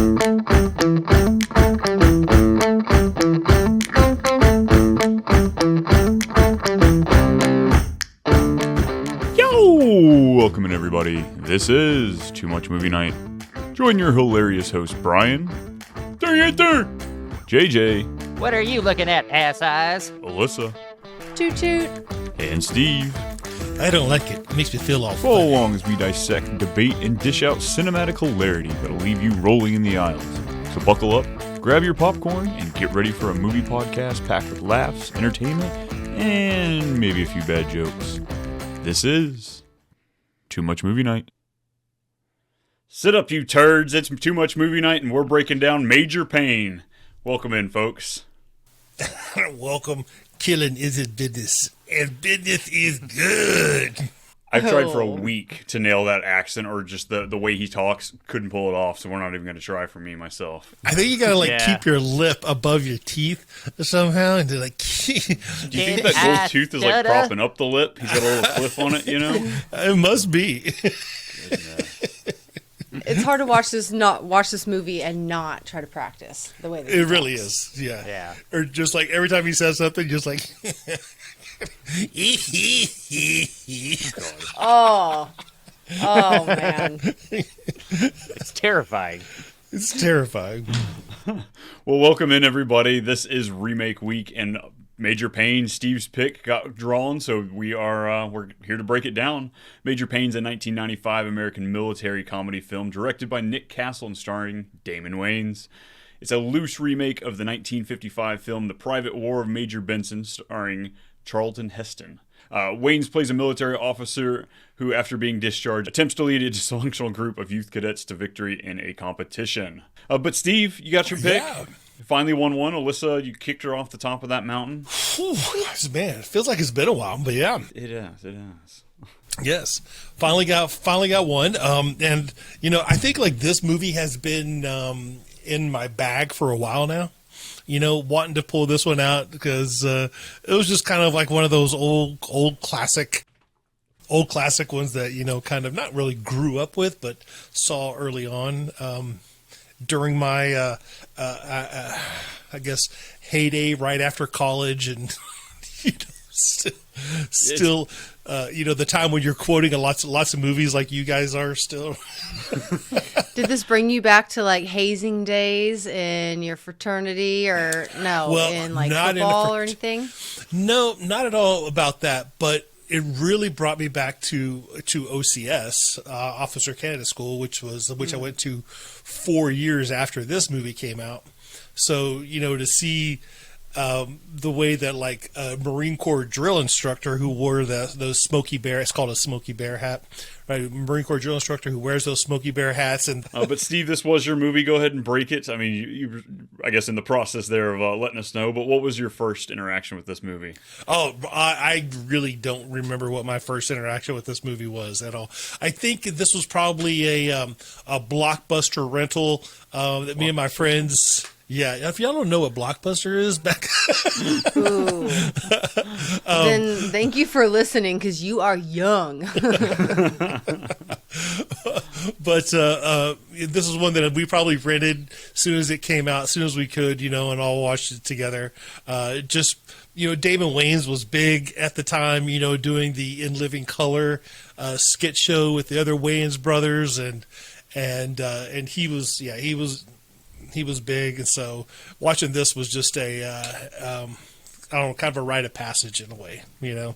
Welcome in, everybody. This is Too Much Movie Night. Join your hilarious host, Brian. JJ. What are you looking at, ass eyes? Alyssa. Toot toot. And Steve. I don't like it. It makes me feel all Follow along as we dissect, debate, and dish out cinematic hilarity that'll leave you rolling in the aisles. So buckle up, grab your popcorn, and get ready for a movie podcast packed with laughs, entertainment, and maybe a few bad jokes. This is Too Much Movie Night. Sit up, you turds. It's Too Much Movie Night, and we're breaking down Major Payne. Welcome in, folks. Welcome. Killing isn't business, and business is good. I've tried for a week to nail that accent or just the way he talks. Couldn't pull it off, so we're not even going to try for me myself. I think you got to keep your lip above your teeth somehow, and like. Do you think that gold tooth is like propping up the lip? He's got a little cliff on it, you know? It must be. It's hard to watch this movie and not try to practice the way that it really is. Yeah. Or just like every time he says something, just like. Oh man. It's terrifying. It's terrifying. Well, welcome in, everybody. This is remake week, and Major Payne, Steve's pick, got drawn, so we're here to break it down. Major Payne's a 1995 American military comedy film directed by Nick Castle and starring Damon Wayans. It's a loose remake of the 1955 film The Private War of Major Benson, starring Charlton Heston. Wayans plays a military officer who, after being discharged, attempts to lead a dysfunctional group of youth cadets to victory in a competition. But Steve, you got your pick. Yeah. Finally won one. Alyssa, you kicked her off the top of that mountain. Whew, man, it feels like it's been a while, but yeah. It is. Yes. Finally got one. And, I think like this movie has been in my bag for a while now. Wanting to pull this one out because it was just kind of like one of those old classic ones that, kind of not really grew up with, but saw early on. During my, I guess, heyday right after college, and still, the time when you're quoting lots of movies like you guys are still. Did this bring you back to like hazing days in your fraternity, or no? Well, in like not football or anything? No, not at all about that, but. It really brought me back to OCS, Officer Candidate School, which I went to 4 years after this movie came out. So, to see the way that like a Marine Corps drill instructor who wore those Smokey Bear, it's called a Smokey Bear hat, right? Marine Corps drill instructor who wears those Smokey Bear hats. And but Steve, this was your movie. Go ahead and break it. I mean, you I guess in the process there of letting us know, but what was your first interaction with this movie? Oh, I really don't remember what my first interaction with this movie was at all. I think this was probably a Blockbuster rental that me and my friends. Yeah, if y'all don't know what Blockbuster is, back. Then thank you for listening because you are young. But this is one that we probably rented as soon as it came out, as soon as we could, and all watched it together. Damon Wayans was big at the time, doing the In Living Color skit show with the other Wayans brothers, and he was big, and so watching this was just kind of a rite of passage in a way, to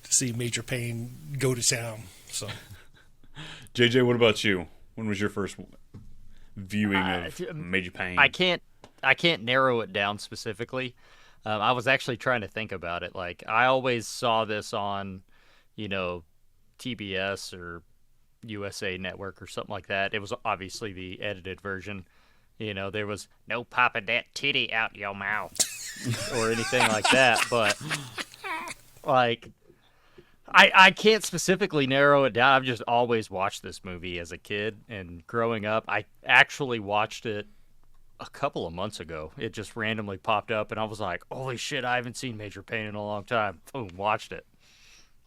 see Major Payne go to town. So, JJ, what about you? When was your first viewing of Major Payne? I can't narrow it down specifically. I was actually trying to think about it. Like, I always saw this on, TBS or USA Network or something like that. It was obviously the edited version. There was no popping that titty out your mouth or anything like that. But, like, I can't specifically narrow it down. I've just always watched this movie as a kid. And growing up, I actually watched it a couple of months ago. It just randomly popped up, and I was like, holy shit, I haven't seen Major Payne in a long time. Boom, watched it.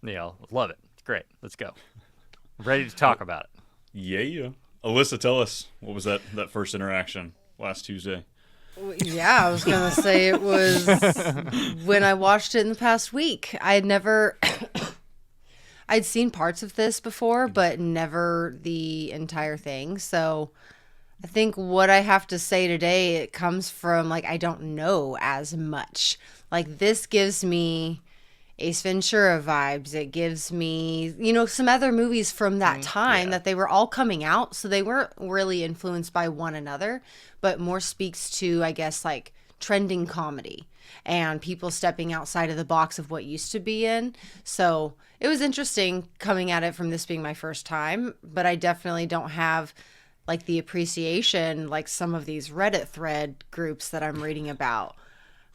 Love it. It's great. Let's go. I'm ready to talk about it. Yeah. Alyssa, tell us, what was that first interaction last Tuesday? Yeah, I was going to say it was when I watched it in the past week. I'd seen parts of this before, but never the entire thing. So I think what I have to say today, it comes from, like, I don't know as much. Like, this gives me Ace Ventura vibes. It gives me, some other movies from that time that they were all coming out. So they weren't really influenced by one another, but more speaks to, I guess, like trending comedy and people stepping outside of the box of what used to be in. So it was interesting coming at it from this being my first time, but I definitely don't have like the appreciation like some of these Reddit thread groups that I'm reading about.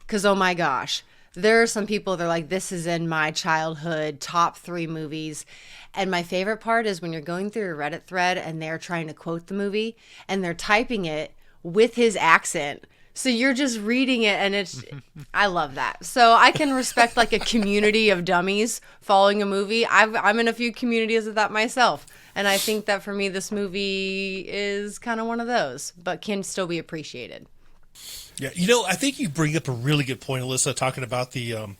Because, oh my gosh, there are some people that are like, this is in my childhood top 3 movies. And my favorite part is when you're going through a Reddit thread and they're trying to quote the movie and they're typing it with his accent. So you're just reading it and I love that. So I can respect like a community of dummies following a movie. I'm in a few communities of that myself. And I think that for me, this movie is kind of one of those, but can still be appreciated. Yeah, I think you bring up a really good point, Alyssa, talking about the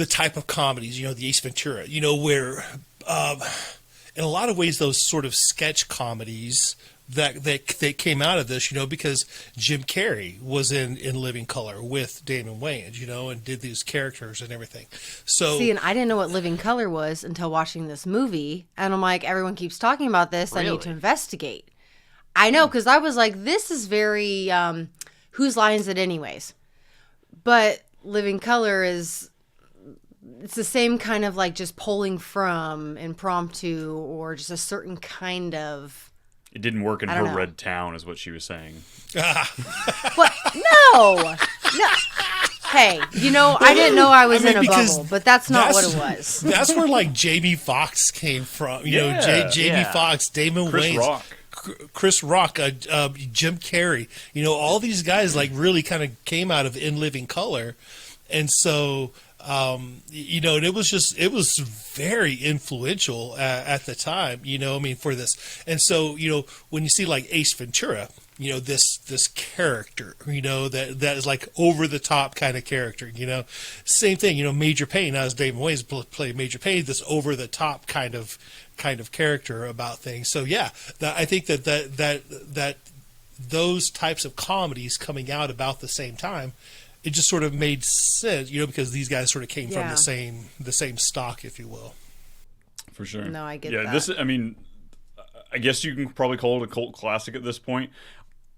type of comedies, the Ace Ventura, where in a lot of ways those sort of sketch comedies that came out of this, because Jim Carrey was in Living Color with Damon Wayans, and did these characters and everything. So see, and I didn't know what Living Color was until watching this movie, and I'm like, everyone keeps talking about this. Really? I need to investigate. I know, because I was like, this is very, whose line is it anyways? But Living Color it's the same kind of like just pulling from impromptu or just a certain kind of. It didn't work in her red town, is what she was saying. What? No. Hey, I didn't know I was in a bubble, but that's not what it was. That's where like Jamie Foxx came from. Jamie Foxx, Damon Wayans. Chris Rock, Jim Carrey, all these guys like really kind of came out of In Living Color. And so, and it was very influential at the time, for this. And so, when you see like Ace Ventura, this character, that is like over the top kind of character, same thing, Major Payne, as Damon Wayans played Major Payne, this over the top kind of character about things. So yeah, I think that those types of comedies coming out about the same time, it just sort of made sense, because these guys sort of came from the same stock, if you will. For sure. No, I get that. Yeah, I guess you can probably call it a cult classic at this point.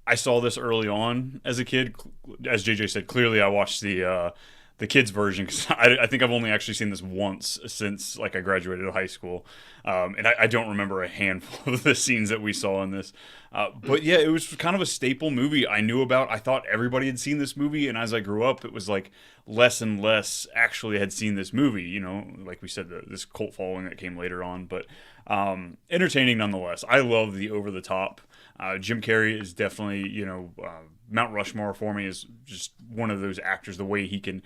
I saw this early on as a kid. As JJ said, clearly I watched the kids version, because I think I've only actually seen this once since like I graduated high school, and I don't remember a handful of the scenes that we saw in this. But yeah, it was kind of a staple movie I knew about. I thought everybody had seen this movie, and as I grew up, it was like less and less actually had seen this movie. Like we said, this cult following that came later on, but entertaining nonetheless. I love the over the top. Jim Carrey is definitely, Mount Rushmore for me, is just one of those actors, the way he can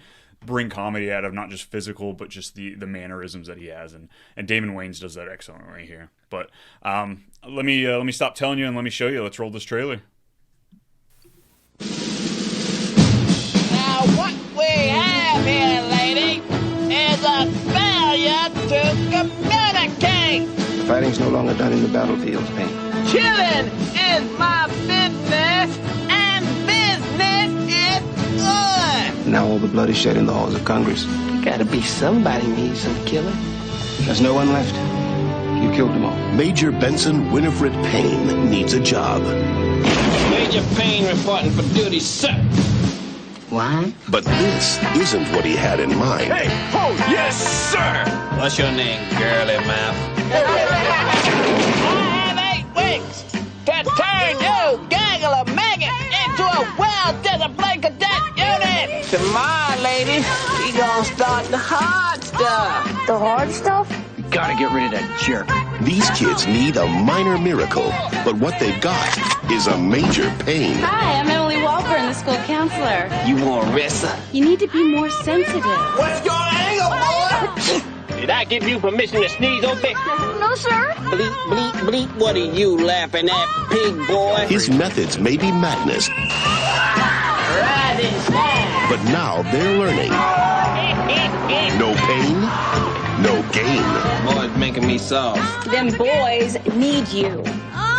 bring comedy out of not just physical, but just the mannerisms that he has. And Damon Wayans does that excellently right here. But let me stop telling you and let me show you. Let's roll this trailer. Now what we have here, lady, is a failure to communicate. Fighting's no longer done in the battlefields, Payne. Killing is my business, and business is good. Now all the blood is shed in the halls of Congress. Gotta be somebody needs some killing. There's no one left. You killed them all. Major Benson Winifred Payne needs a job. Major Payne reporting for duty, sir. What? But this isn't what he had in mind. Hey, ho, yes, sir. What's your name, girly mouth? I have 8 weeks to turn you gaggle of maggot into a well-disciplined cadet unit. Tomorrow, lady, we gonna start the hard stuff. The hard stuff? Gotta get rid of that jerk. These kids need a minor miracle, but what they've got is a major pain. Hi, I'm Emily Walburn, the school counselor. You want Rissa? You need to be more sensitive. What's your angle, boy? Did I give you permission to sneeze, old bitch? don't know, sir. Bleep, bleep, bleep. What are you laughing at, pig boy? His methods may be madness, Right inside. but now they're learning. No pain, no gain. Boy's making me soft. Them boys need you.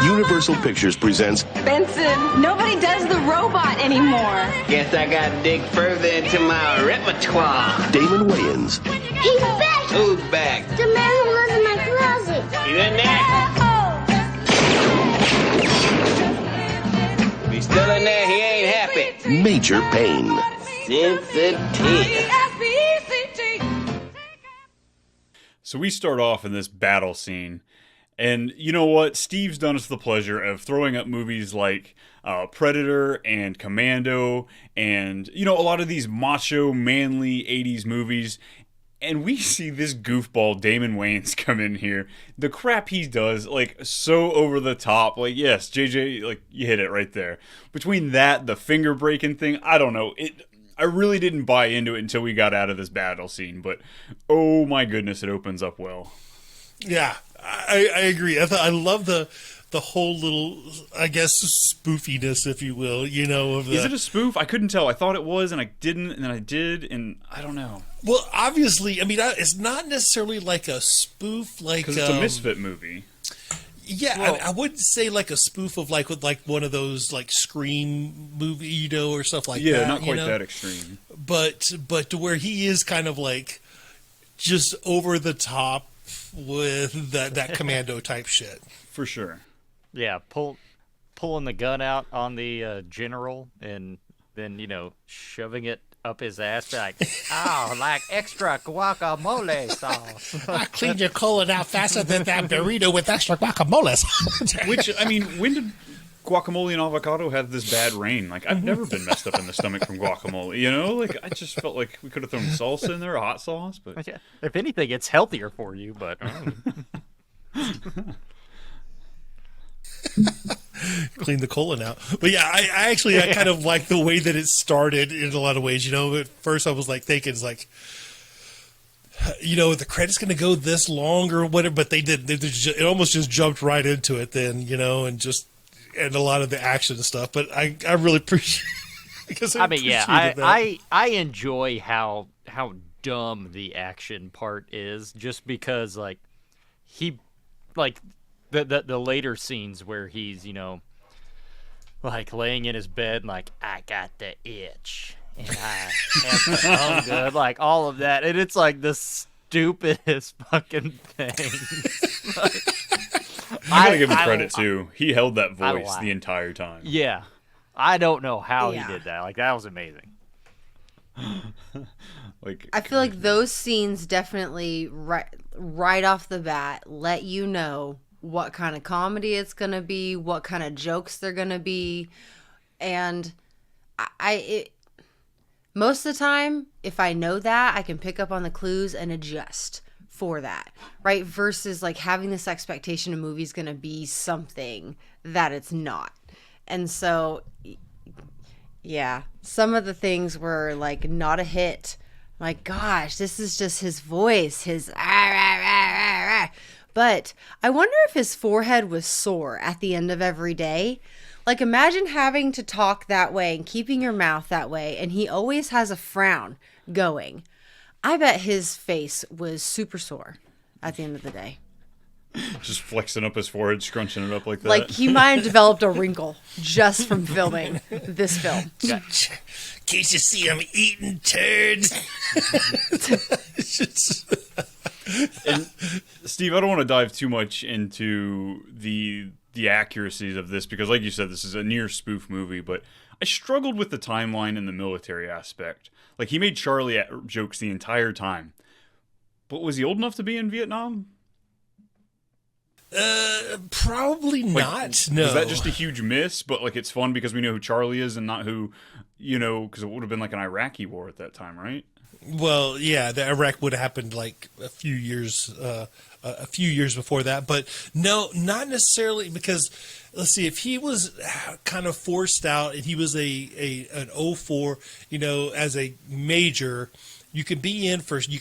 Universal Pictures presents Benson, nobody does the robot anymore. Guess I gotta dig further into my repertoire. Damon Wayans, He's back! Who's back? The man who lives in my closet. He's in there. He's still in there. He ain't happy. Major Payne. Sensitive. So we start off in this battle scene, and you know what? Steve's done us the pleasure of throwing up movies like Predator and Commando, and you know, a lot of these macho, manly '80s movies. And we see this goofball Damon Wayans come in here. The crap he does, like, so over the top. Like, yes, JJ, like, you hit it right there. Between that, the finger breaking thing, I don't know. I really didn't buy into it until we got out of this battle scene, but oh my goodness, it opens up well. Yeah, I agree. I love the whole little, I guess, spoofiness, if you will, you know. Is it a spoof? I couldn't tell. I thought it was, and I didn't, and then I did, and I don't know. Well, obviously, I mean, it's not necessarily like a spoof, like because it's a Misfit movie. Yeah, well, I wouldn't say like a spoof of like with like one of those like Scream movie, you know, or stuff like that. Yeah, not quite you know? that extreme. But to where he is kind of like just over the top with that commando type shit. For sure. Yeah, pulling the gun out on the general and then, you know, shoving it up his ass, like, oh, like extra guacamole sauce. I cleaned your colon out faster than that burrito with extra guacamole. Which, I mean, when did guacamole and avocado have this bad reign? Like, I've never been messed up in the stomach from guacamole, you know? Like, I just felt like we could have thrown salsa in there, a hot sauce, but... Yeah, if anything, it's healthier for you, but... Clean the colon out. But yeah, I kind of like the way that it started in a lot of ways. You know, at first I was like thinking, it's like, you know, the credit's going to go this long or whatever, but they did. It almost just jumped right into it then, you know, and a lot of the action and stuff. But I really appreciate because I enjoy how dumb the action part is, just because like he like. The later scenes where he's, you know, like laying in his bed, like, I got the itch, and I have the hunger, like all of that, and it's like the stupidest fucking thing. I gotta give him credit too. He held that voice the entire time. Yeah, I don't know how he did that. Like, that was amazing. Like, I feel like those scenes definitely right off the bat let you know what kind of comedy it's going to be, what kind of jokes they're going to be. And most of the time, if I know that, I can pick up on the clues and adjust for that, right? Versus like having this expectation a movie's going to be something that it's not. And so, yeah, some of the things were like not a hit. Like, gosh, this is just his voice, his But I wonder if his forehead was sore at the end of every day. Like, imagine having to talk that way and keeping your mouth that way, and he always has a frown going. I bet his face was super sore at the end of the day. Just flexing up his forehead, scrunching it up like that. Like, he might have developed a wrinkle just from filming this film. Can't you see I'm eating turds? And Steve, I don't want to dive too much into the accuracies of this because, like you said, this is a near spoof movie. But I struggled with the timeline and the military aspect. Like, he made Charlie jokes the entire time, but was he old enough to be in Vietnam? Probably not. No. Was that just a huge miss? But like, it's fun because we know who Charlie is and not who, you know, because it would have been like an Iraqi war at that time, right? Well, yeah, the Iraq would have happened like a few years before that, but no, not necessarily because let's see, if he was kind of forced out and he was an 04, you know, as a major, you can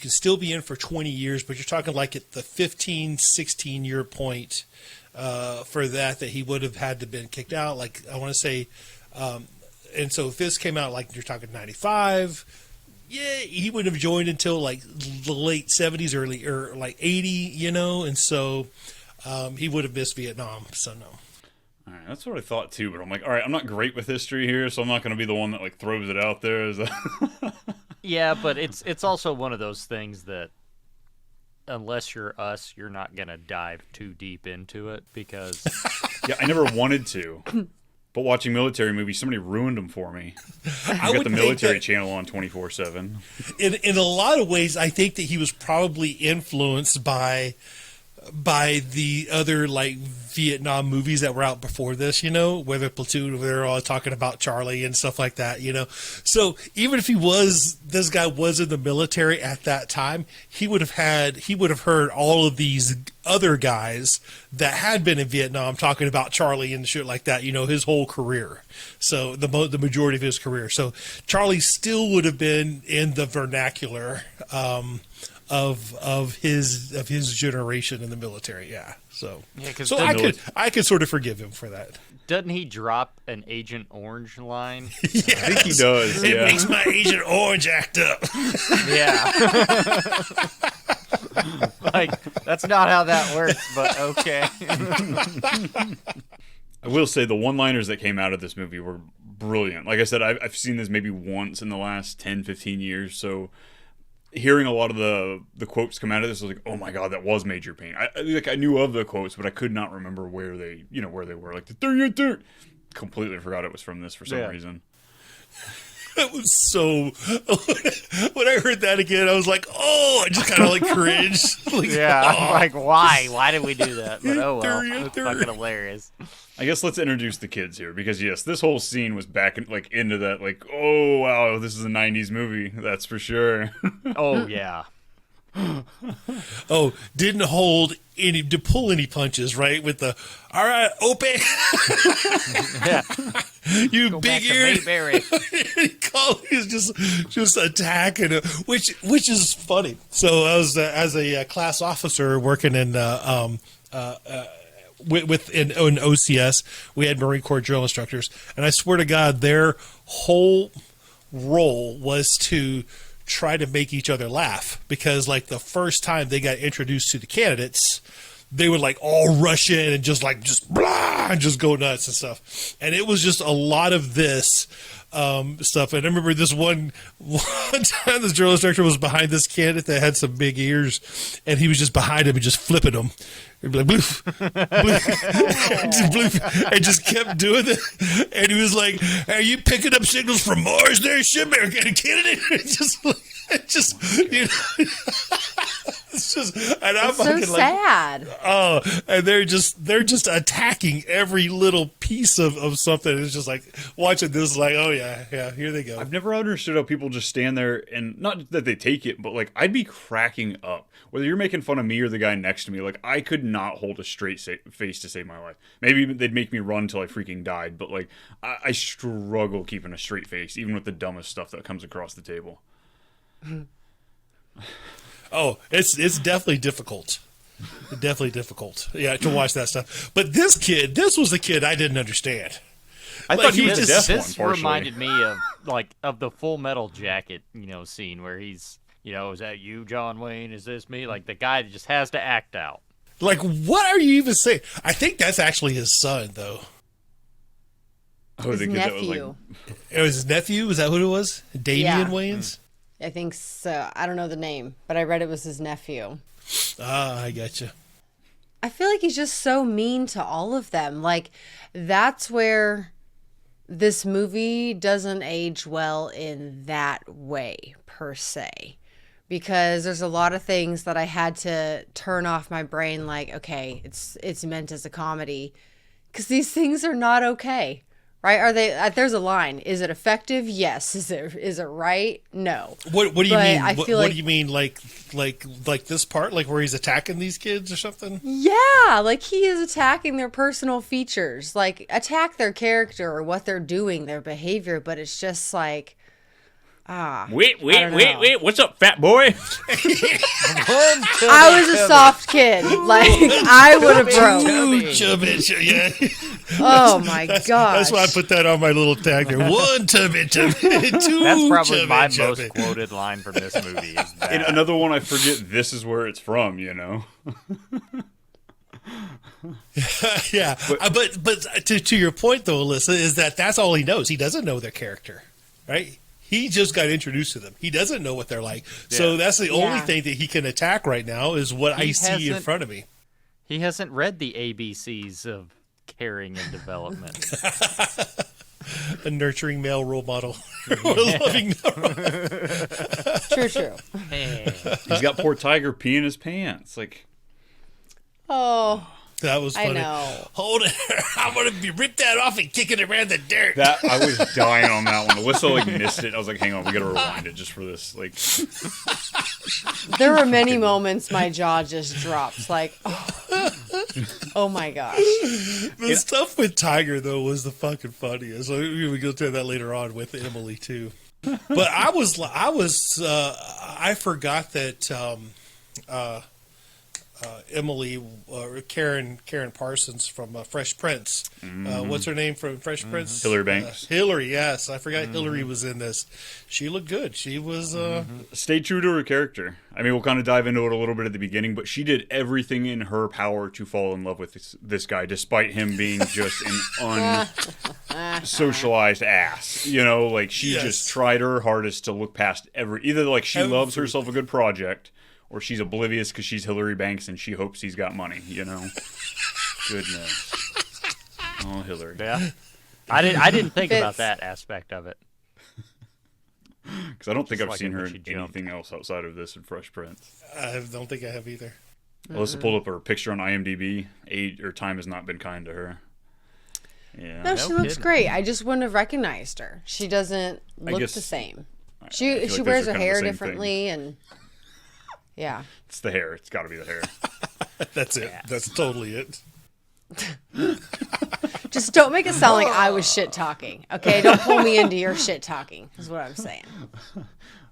still be in for 20 years, but you're talking like at the 15, 16 year point for that he would have had to been kicked out. Like I want to say, and so if this came out like you're talking 95, yeah, he wouldn't have joined until like the late 70s, or like 80, and so he would have missed Vietnam. So no. All right, that's what I thought too, but I'm like, all right, I'm not great with history here, so I'm not going to be the one that like throws it out there as a Yeah, but it's also one of those things that unless you're us, you're not going to dive too deep into it because yeah, I never wanted to. But watching military movies, somebody ruined them for me. I got the military channel on 24/7. In a lot of ways, I think that he was probably influenced by the other like Vietnam movies that were out before this, whether Platoon, they're all talking about Charlie and stuff like that, So even if this guy was in the military at that time, he would have heard all of these other guys that had been in Vietnam talking about Charlie and shit like that, his whole career. So the majority of his career. So Charlie still would have been in the vernacular, of his generation in the military, yeah. So I could sort of forgive him for that. Doesn't he drop an Agent Orange line? Yes. I think he does. It makes my Agent Orange act up. Yeah. Like that's not how that works, but okay. I will say the one-liners that came out of this movie were brilliant. Like I said, I've seen this maybe once in the last 10, 15 years, so hearing a lot of the quotes come out of this, I was like, oh my god, that was Major Payne. I knew of the quotes, but I could not remember where they were. Like the completely forgot it was from this for some reason. That was so. When I heard that again, I was like, oh, I just kind of like cringed. Like, I'm like, why? Why did we do that? But oh well, it's fucking hilarious. I guess let's introduce the kids here because yes, this whole scene was back into that like, oh wow, this is a '90s movie, that's for sure. Oh yeah. Oh, didn't hold any to pull any punches, right? With the all right, open. Yeah. You Go big back to eared. Mayberry. He's just attacking him, which is funny. So I was as a class officer working in in OCS, we had Marine Corps drill instructors, and I swear to God, their whole role was to try to make each other laugh because, like, the first time they got introduced to the candidates, they would like all rush in and just blah and just go nuts and stuff, and it was just a lot of this stuff. And I remember this one time this drill instructor was behind this candidate that had some big ears, and he was just behind him and just flipping them. He'd be like, bloof, bloof, and just kept doing it. And he was like, are you picking up signals from Mars there, Shipper, candidate? It's just, and I'm so sad. And they're just attacking every little piece of something. It's just like watching this, like, oh yeah, here they go. I've never understood how people just stand there and not that they take it, but like I'd be cracking up. Whether you're making fun of me or the guy next to me, like I could not hold a straight face to save my life. Maybe they'd make me run till I freaking died, but like I struggle keeping a straight face, even with the dumbest stuff that comes across the table. Oh, it's definitely difficult. Definitely difficult. Yeah, to watch that stuff. But this was the kid I didn't understand. I thought he was the deaf one, This partially. reminded me of the Full Metal Jacket, scene where he's, is that you, John Wayne? Is this me? Like the guy that just has to act out. Like, what are you even saying? I think that's actually his son, though. His nephew. It was his nephew? Is that what it was? Damon Wayans? I think so. I don't know the name, but I read it was his nephew. Ah, I gotcha. I feel like he's just so mean to all of them. Like, that's where this movie doesn't age well in that way, per se. Because there's a lot of things that I had to turn off my brain, like, okay, it's meant as a comedy. Because these things are not okay. Right? Are they? There's a line. Is it effective? Yes. Is it right? No. What do you mean? What like, do you mean? Like this part, like where he's attacking these kids or something? Yeah, like he is attacking their personal features, like attack their character or what they're doing, their behavior. But it's just like, Wait, don't know. wait. What's up, fat boy? I was a soft kid. Like, I would have broke. Chubby, yeah. Oh, my gosh. That's why I put that on my little tag there. One chubby, two That's probably my chubby. most quoted line from this movie. Is that. And another one I forget, this is where it's from, you know? Yeah, but to your point though, Alyssa, is that's all he knows. He doesn't know their character, right? He just got introduced to them. He doesn't know what they're like. So that's the only thing that he can attack right now is what I see in front of me. He hasn't read the ABCs of caring and development. A nurturing male role model. Or a loving True. He's got poor Tiger peeing his pants. Like, Oh, That was funny. I know. Hold it. I'm going to rip that off and kick it around the dirt. that I was dying on that one. Alyssa like missed it. I was like, hang on, we gotta rewind it just for this. Like, there were many moments my jaw just dropped. Like, oh my gosh. The stuff with Tiger, though, was the fucking funniest. So we go to that later on with Emily, too. But I forgot that Emily, Karen Parsons from Fresh Prince. What's her name from Fresh Prince? Hillary Banks. Hillary, yes. I forgot Hillary was in this. She looked good. She was... Stay true to her character. I mean, we'll kind of dive into it a little bit at the beginning, but she did everything in her power to fall in love with this guy, despite him being just an unsocialized ass. You know, like, she just tried her hardest to look past either, like, she loves herself a good project, or she's oblivious because she's Hillary Banks and she hopes he's got money, you know? Goodness. Oh, Hillary. Yeah. I didn't think about that aspect of it. Because I don't think I've like seen her she in jumped. anything else outside of this and Fresh Prince. I don't think I have either. Alyssa pulled up her picture on IMDb. Age or time has not been kind to her. Yeah. No, she looks great. I just wouldn't have recognized her. She doesn't look guess- the same. I She feel like wears those her are kind of the hair same differently, and yeah. It's the hair. It's got to be the hair. That's it. That's totally it. Just don't make it sound like I was shit talking, okay? Don't pull me into your shit talking. Is what I'm saying.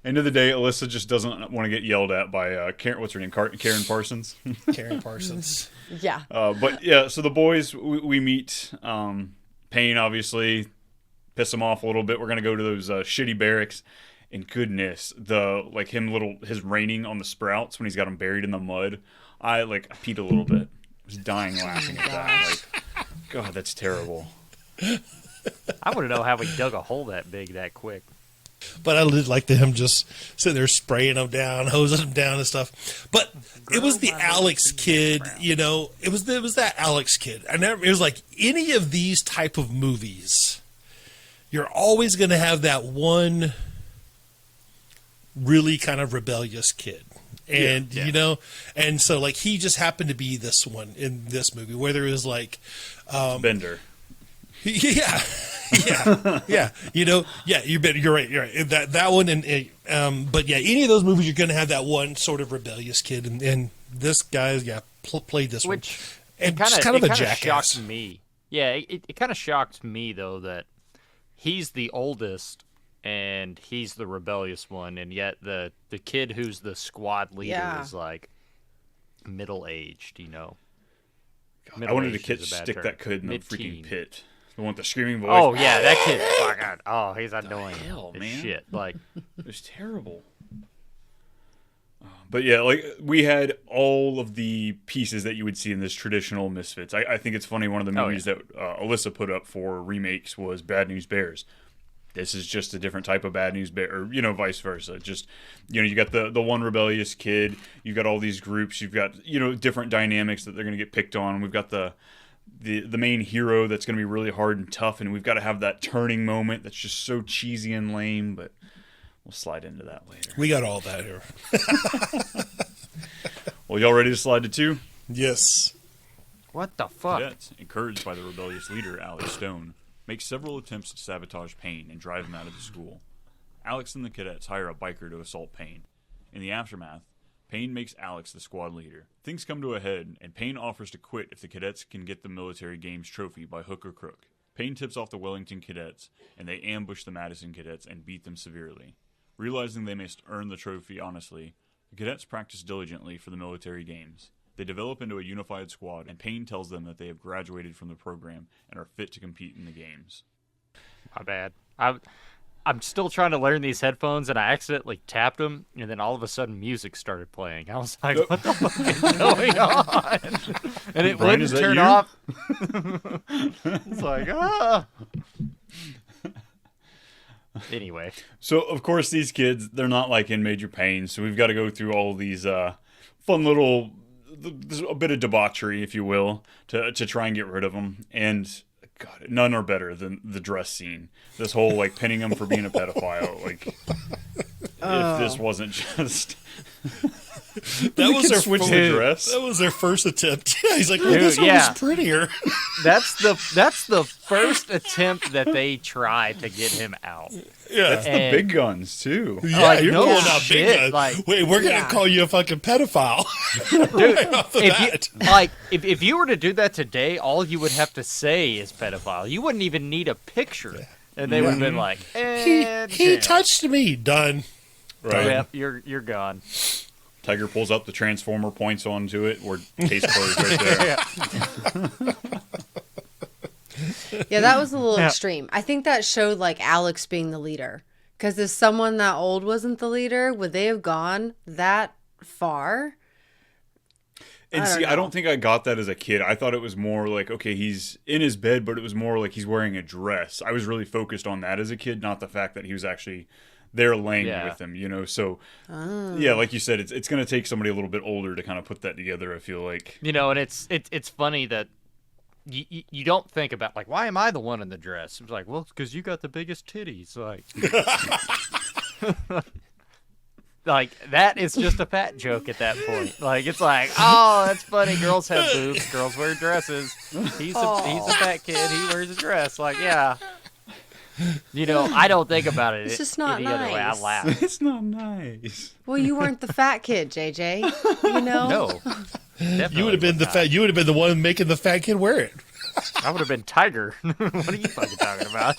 End of the day, Alyssa just doesn't want to get yelled at by Karen. What's her name? Karen Parsons. Karen Parsons. Yeah. But yeah, so the boys we meet. Payne obviously piss him off a little bit. We're gonna go to those shitty barracks. And goodness, his raining on the sprouts when he's got them buried in the mud. I peed a little bit. I was dying laughing at that. Like, God, that's terrible. I want to know how he dug a hole that big that quick. But I did like him just sitting there spraying them down, hosing them down and stuff. But it was the Alex kid, you know. It was that Alex kid. It was like any of these type of movies, you're always going to have that one really kind of rebellious kid. And, you know, and so like he just happened to be this one in this movie, whether it was like Bender. Yeah. You know, you're right. That one, and but yeah, any of those movies, you're going to have that one sort of rebellious kid, and this guy, played this one, and kind of a jackass. jackass. Shocked me. Yeah, it kind of shocked me though that he's the oldest and he's the rebellious one, and yet the kid who's the squad leader is like middle aged. You know, I wanted the kid to stick that kid in the freaking pit. The one with the screaming voice. Oh yeah, that kid. Fucking, oh, he's annoying. Hell, as man. shit. Like, it was terrible. But yeah, like we had all of the pieces that you would see in this traditional Misfits. I think it's funny. One of the movies that Alyssa put up for remakes was Bad News Bears. This is just a different type of Bad News Bear, or vice versa. Just you got the one rebellious kid. You've got all these groups. You've got different dynamics that they're going to get picked on. We've got the main hero that's going to be really hard and tough, and we've got to have that turning moment that's just so cheesy and lame, but we'll slide into that later. We got all that here. Well, y'all ready to slide to 2? Yes. what the fuck? Cadets, encouraged by the rebellious leader, Alex Stone, make several attempts to sabotage Payne and drive him out of the school. Alex and the cadets hire a biker to assault Payne. In the aftermath, Payne makes Alex the squad leader. Things come to a head, and Payne offers to quit if the cadets can get the military games trophy by hook or crook. Payne tips off the Wellington cadets, and they ambush the Madison cadets and beat them severely. Realizing they must earn the trophy honestly, the cadets practice diligently for the military games. They develop into a unified squad, and Payne tells them that they have graduated from the program and are fit to compete in the games. My bad. I'm still trying to learn these headphones, and I accidentally tapped them, and then all of a sudden music started playing. I was like, what the fuck is going on? And it Brian, wouldn't is that turn you? off. It's like, ah. Anyway. So, of course, these kids, they're not like in Major Payne, so we've got to go through all these fun little, a bit of debauchery, if you will, to try and get rid of them. And, God, none are better than the dress scene. This whole, like, pinning him for being a pedophile. Like, if this wasn't just... That was their switch the dress. That was their first attempt. Yeah, he's like, Dude, this one yeah. was prettier. That's the first attempt that they tried to get him out. Yeah. That's the big guns, too. Yeah, Like, you're no pulling out shit, big guns. like- Wait, we're gonna call you a fucking pedophile. Right off the bat. If you were to do that today, all you would have to say is pedophile. You wouldn't even need a picture, and they would have been like, he touched me. Done. Right. Yep, you're gone. Tiger pulls up the transformer, points onto it, or case closed right there. Yeah, that was a little extreme. I think that showed like Alex being the leader. Because if someone that old wasn't the leader, would they have gone that far? And I don't think I got that as a kid. I thought it was more like, okay, he's in his bed, but it was more like he's wearing a dress. I was really focused on that as a kid, not the fact that he was actually there laying with him, you know? So, yeah, like you said, it's going to take somebody a little bit older to kind of put that together, I feel like. You know, and it's funny that you don't think about, like, why am I the one in the dress? It's like, well, it's because you got the biggest titties. Like, like, that is just a fat joke at that point. Like, it's like, oh, that's funny. Girls have boobs. Girls wear dresses. He's a fat kid. He wears a dress. Like, yeah. You know, I don't think about it. It's just not any other way. I nice. laugh. It's not nice. Well, you weren't the fat kid, JJ. You know? No. You would have been You would have been the one making the fat kid wear it. I would have been Tiger. What are you fucking talking about?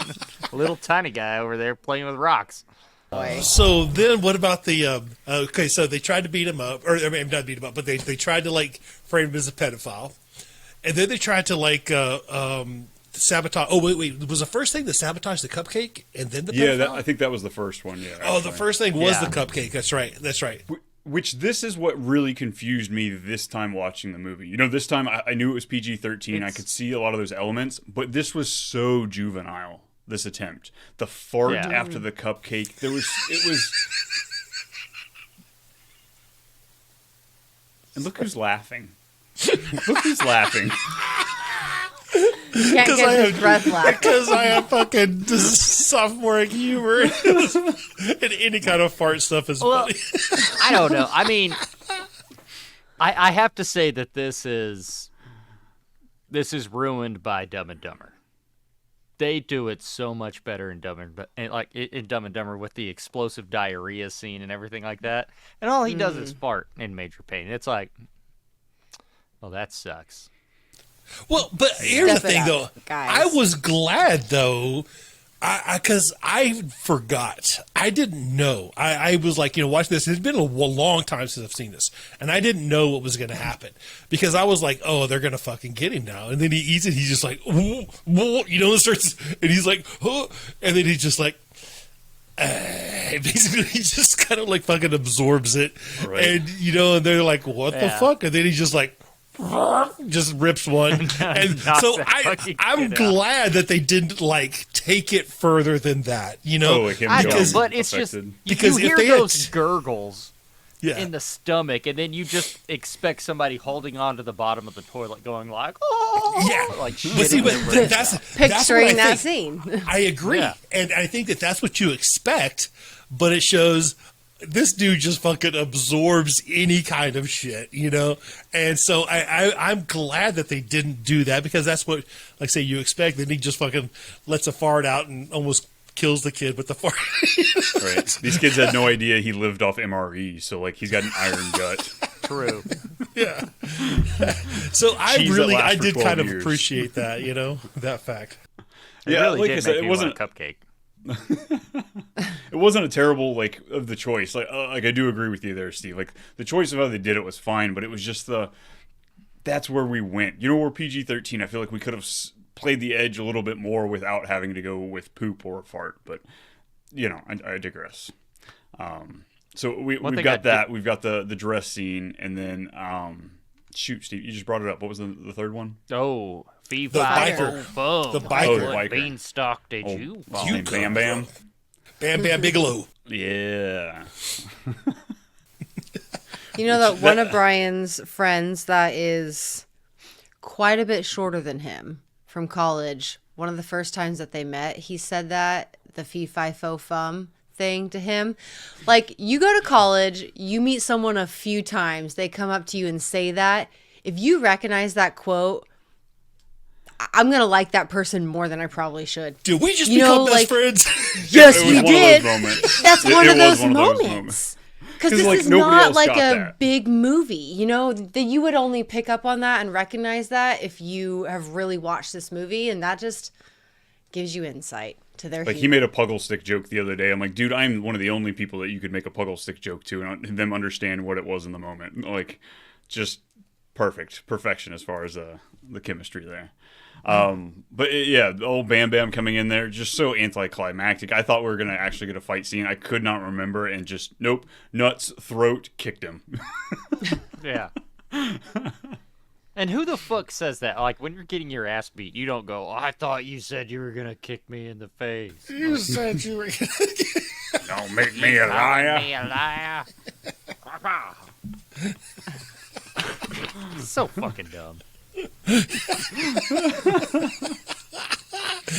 A little tiny guy over there playing with rocks. So then, what about the? Okay, so they tried to beat him up, or I mean, not beat him up, but they tried to like frame him as a pedophile, and then they tried to like sabotage. Oh wait, was the first thing to sabotage the cupcake, and then the pedophile? I think that was the first one. Yeah. Oh, the first thing was Yeah. the cupcake. That's right. That's right. Which this is what really confused me this time watching the movie. You know, this time I knew it was PG-13. I could see a lot of those elements, but this was so juvenile. This attempt, the fart after the cupcake, it was. And look who's laughing. Look who's laughing. You can't get his breath laughing. Because I have fucking sophomoric humor, and any kind of fart stuff is funny. I don't know. I mean, I have to say that this is ruined by Dumb and Dumber. They do it so much better in Dumb and Dumber with the explosive diarrhea scene and everything like that. And all he does is fart in Major Payne. It's like, well, that sucks. Well, but here's the Step it thing, up, though. guys. I was glad, though, because I forgot. I didn't know. I was like, watching this. It's been a long time since I've seen this, and I didn't know what was going to happen because I was like, oh, they're going to fucking get him now. And then he eats it. He's just like, whoa, whoa, and starts, and he's like, oh, and then he's just like, basically he just kind of like fucking absorbs it, Right. and and they're like, what the fuck? And then he's just like. Just rips one, and so I'm glad that they didn't like take it further than that, Oh, like him I know, getting but it's affected. just Because you if hear they those had- gurgles Yeah. in the stomach, and then you just expect somebody holding on to the bottom of the toilet, going like, "Oh, Yeah. like But see, shitting but their brains that's out. Picturing what I that think. scene. I agree, Yeah. and I think that that's what you expect, but it shows this dude just fucking absorbs any kind of shit, And so I'm glad that they didn't do that because that's what, like say, you expect. Then he just fucking lets a fart out and almost kills the kid with the fart. Right. These kids had no idea he lived off MRE, so like he's got an iron gut. True. Yeah. So I Cheese that lasts for did 12 kind of years. appreciate that, that fact. It Yeah, really like did I said, make it me wasn't. want a cupcake. It wasn't a terrible like of the choice. Like I do agree with you there, Steve. Like the choice of how they did it was fine, but it was just that's where we went. You know, we're PG-13. I feel like we could have played the edge a little bit more without having to go with poop or fart. But you know, I digress. So we've got that. We've got the dress scene, and then shoot, Steve, you just brought it up. What was the third one? Oh, The biker. The biker. Beanstalk did you fall? Bam Bam. Bam Bam Bigelow. Yeah. You know that one of Brian's friends that is quite a bit shorter than him from college, one of the first times that they met, he said that, the fee fi fo fum thing to him. Like, you go to college, you meet someone a few times, they come up to you and say that. If you recognize that quote, I'm going to like that person more than I probably should. Did we just become best friends? Yes, we did. That's one of those moments. Because this like, is not like a that. big movie, you know, that you would only pick up on that and recognize that if you have really watched this movie, and that just gives you insight to their Like, he made a Puggle Stick joke the other day. I'm like, dude, I'm one of the only people that you could make a Puggle Stick joke to and them understand what it was in the moment. Like, just perfection as far as the chemistry there. But yeah, the old Bam Bam coming in there, just so anticlimactic. I thought we were going to actually get a fight scene. I could not remember, and just, nope, nuts, throat, kicked him. Yeah. And who the fuck says that? Like, when you're getting your ass beat, you don't go, I thought you said you were going to kick me in the face. You said you were Don't make me a liar. Me a liar. So fucking dumb.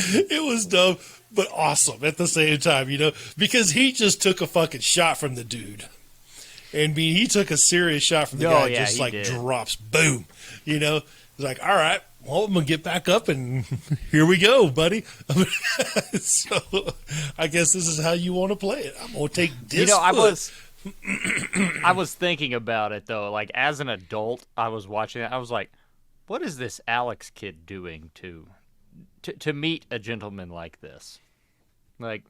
It was dumb, but awesome at the same time, you know, because he just took a fucking shot from the dude. And he took a serious shot from the guy, yeah, just like did. drops, boom. You know, he's like, all right, well, I'm going to get back up and here we go, buddy. So I guess this is how you want to play it. I'm going to take this. You know, foot. I was thinking about it, though. Like, as an adult, I was watching it. I was like, what is this Alex kid doing to meet a gentleman like this? Like,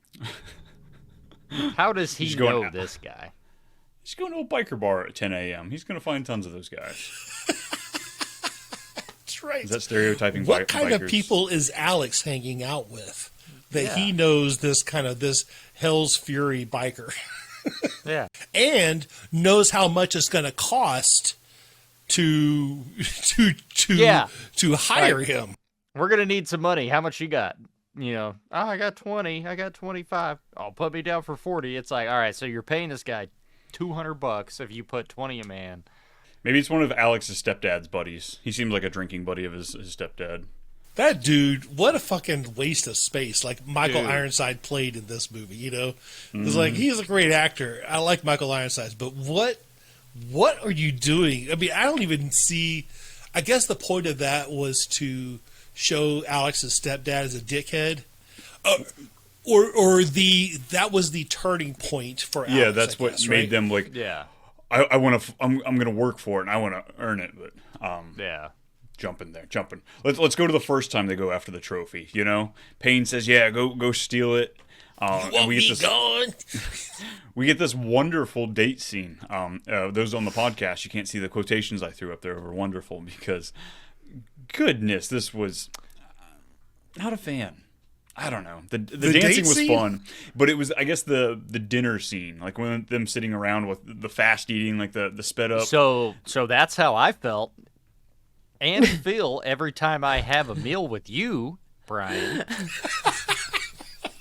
how does he know this guy? He's going to a biker bar at 10 a.m. He's going to find tons of those guys. That's right. Is that stereotyping What kind bikers? of people is Alex hanging out with that he knows this Hell's Fury biker? Yeah. And knows how much it's going to cost to hire him. We're going to need some money. How much you got? You know, oh, I got 20. I got 25. Oh, put me down for 40. It's like, all right, so you're paying this guy $200 if you put 20 a man. Maybe it's one of Alex's stepdad's buddies. He seems like a drinking buddy of his stepdad. That dude, what a fucking waste of space. Like Michael Ironside played in this movie, you know? It's like, he's a great actor. I like Michael Ironside, but what are you doing? I mean, I don't even see... I guess the point of that was to show Alex's stepdad as a dickhead. That was the turning point for Alex. Yeah, that's what made them like... Yeah. I'm going to work for it, and I want to earn it, but... yeah. Jumping. Let's go to the first time they go after the trophy. You know, Payne says, "Yeah, go steal it." And we get this gone. We get this wonderful date scene. Those on the podcast, you can't see the quotations I threw up there were wonderful because, goodness, this was not a fan. I don't know. The dancing was fun, but it was, I guess, the dinner scene, like when them sitting around with the fast eating, like the sped up. So that's how I felt. And feel every time I have a meal with you, Brian.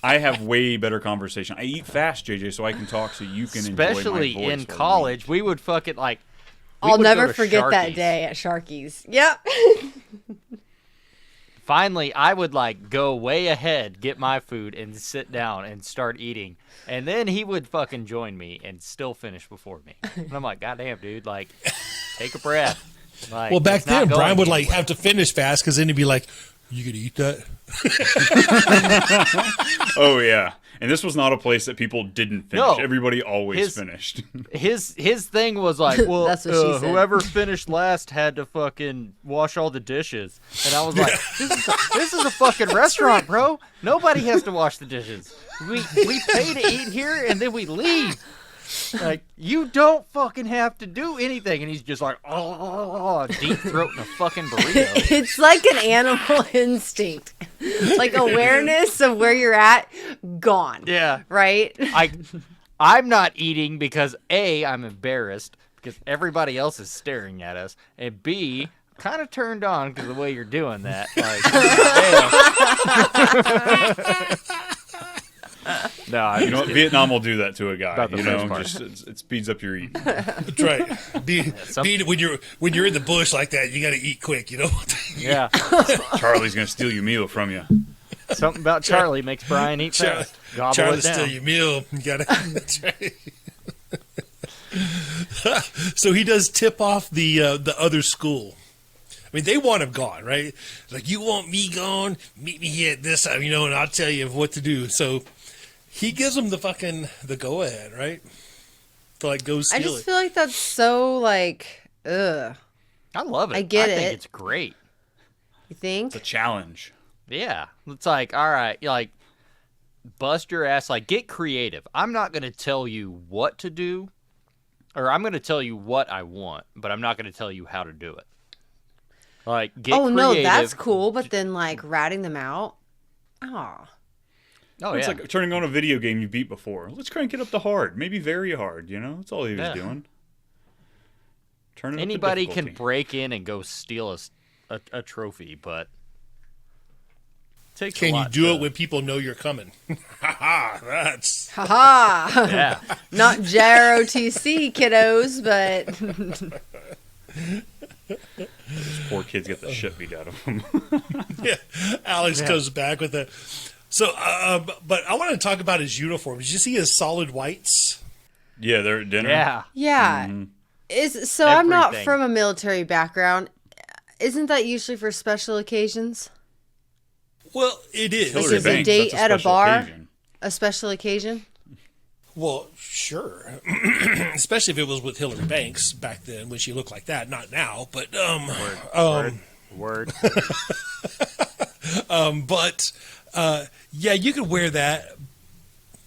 I have way better conversation. I eat fast, JJ, so I can talk so you can especially enjoy my voice in college. We would fucking like. I'll never forget that day at Sharky's. Yep. Finally, I would like go way ahead, get my food, and sit down and start eating. And then he would fucking join me and still finish before me. And I'm like, goddamn, dude, like, take a breath. Like, well, back then, Brian would like have to finish fast because then he'd be like, "You gonna eat that?" Oh yeah, And this was not a place that people didn't finish. No. Everybody always finished. His thing was like, well, That's what she said. whoever finished last had to fucking wash all the dishes. And I was like, this is a fucking restaurant, bro. Nobody has to wash the dishes. We pay to eat here and then we leave. Like, you don't fucking have to do anything. And he's just like, deep throating a fucking burrito. It's like an animal instinct. Like awareness of where you're at, gone. Yeah. Right? I'm not eating because A, I'm embarrassed because everybody else is staring at us, and B, kind of turned on because of the way you're doing that. No, You know what? Vietnam will do that to a guy. About the You know, first part. just it speeds up your eating. That's right. When you're in the bush like that, you got to eat quick. You know. Yeah. Charlie's gonna steal your meal from you. Something about Charlie makes Brian eat fast. Gobble Charlie it down. steal your meal. You got to. That's right. So he does tip off the other school. I mean, they want him gone, right? Like, you want me gone? Meet me here at this time, and I'll tell you what to do. So he gives them the go ahead, right? To like go steal I it. just feel like that's so like, ugh. I love it. I get think it. it's great. You think? It's a challenge. Yeah. It's like, all right, like, bust your ass. Like, get creative. I'm not going to tell you what to do, or I'm going to tell you what I want, but I'm not going to tell you how to do it. Like, get creative. No, that's cool, but then like ratting them out? Oh. Oh, It's yeah. like turning on a video game you beat before. Let's crank it up to hard, maybe very hard. That's all he was doing. Turn it Anybody up to can difficulty. break in and go steal a trophy, but it takes a Can you lot do to- it when people know you're coming? Ha ha! That's Haha. Yeah. Not JROTC kiddos, but Those poor kids get the shit beat out of them. yeah. Alex comes back with it. So, but I want to talk about his uniform. Did you see his solid whites? Yeah, they're at dinner. Yeah. yeah. Mm-hmm. I'm not Everything. from a military background. Isn't that usually for special occasions? Well, it is. Hillary Is a Banks, date that's at a special bar? occasion. A special occasion? Well, sure. Especially if it was with Hillary Banks back then when she looked like that. Not now, but Word. but yeah, you could wear that.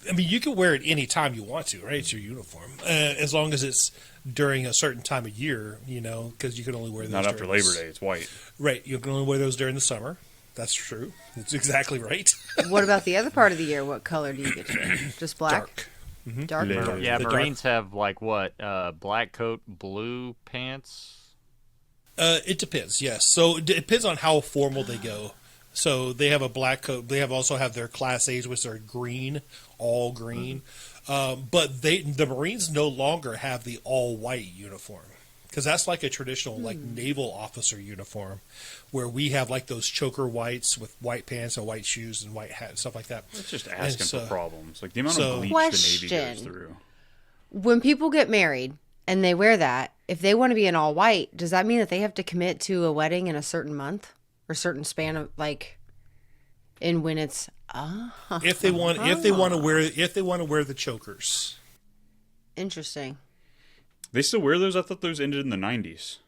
I mean, you can wear it any time you want to, right? It's your uniform, as long as it's during a certain time of year, because you can only wear those. Not after during Labor Day. It's white. Right? You can only wear those during the summer. That's true. That's exactly right. What about the other part of the year? What color do you get to wear? Just black? Dark. Dark? Blue. color. Yeah, The dark- Marines have like what? Black coat, blue pants. It depends. Yes. So it depends on how formal they go. So they have a black coat. They also have their Class A's, which are green, all green. But the Marines no longer have the all white uniform because that's like a traditional like naval officer uniform, where we have like those choker whites with white pants and white shoes and white hat and stuff like that. It's just asking so- for problems. Like the amount so- of bleach the Navy goes Question. through. When people get married and they wear that, if they want to be in all white, does that mean that they have to commit to a wedding in a certain month or certain span of like, and when it's If they want to wear the chokers. interesting. They still wear those? I thought those ended in the 90s.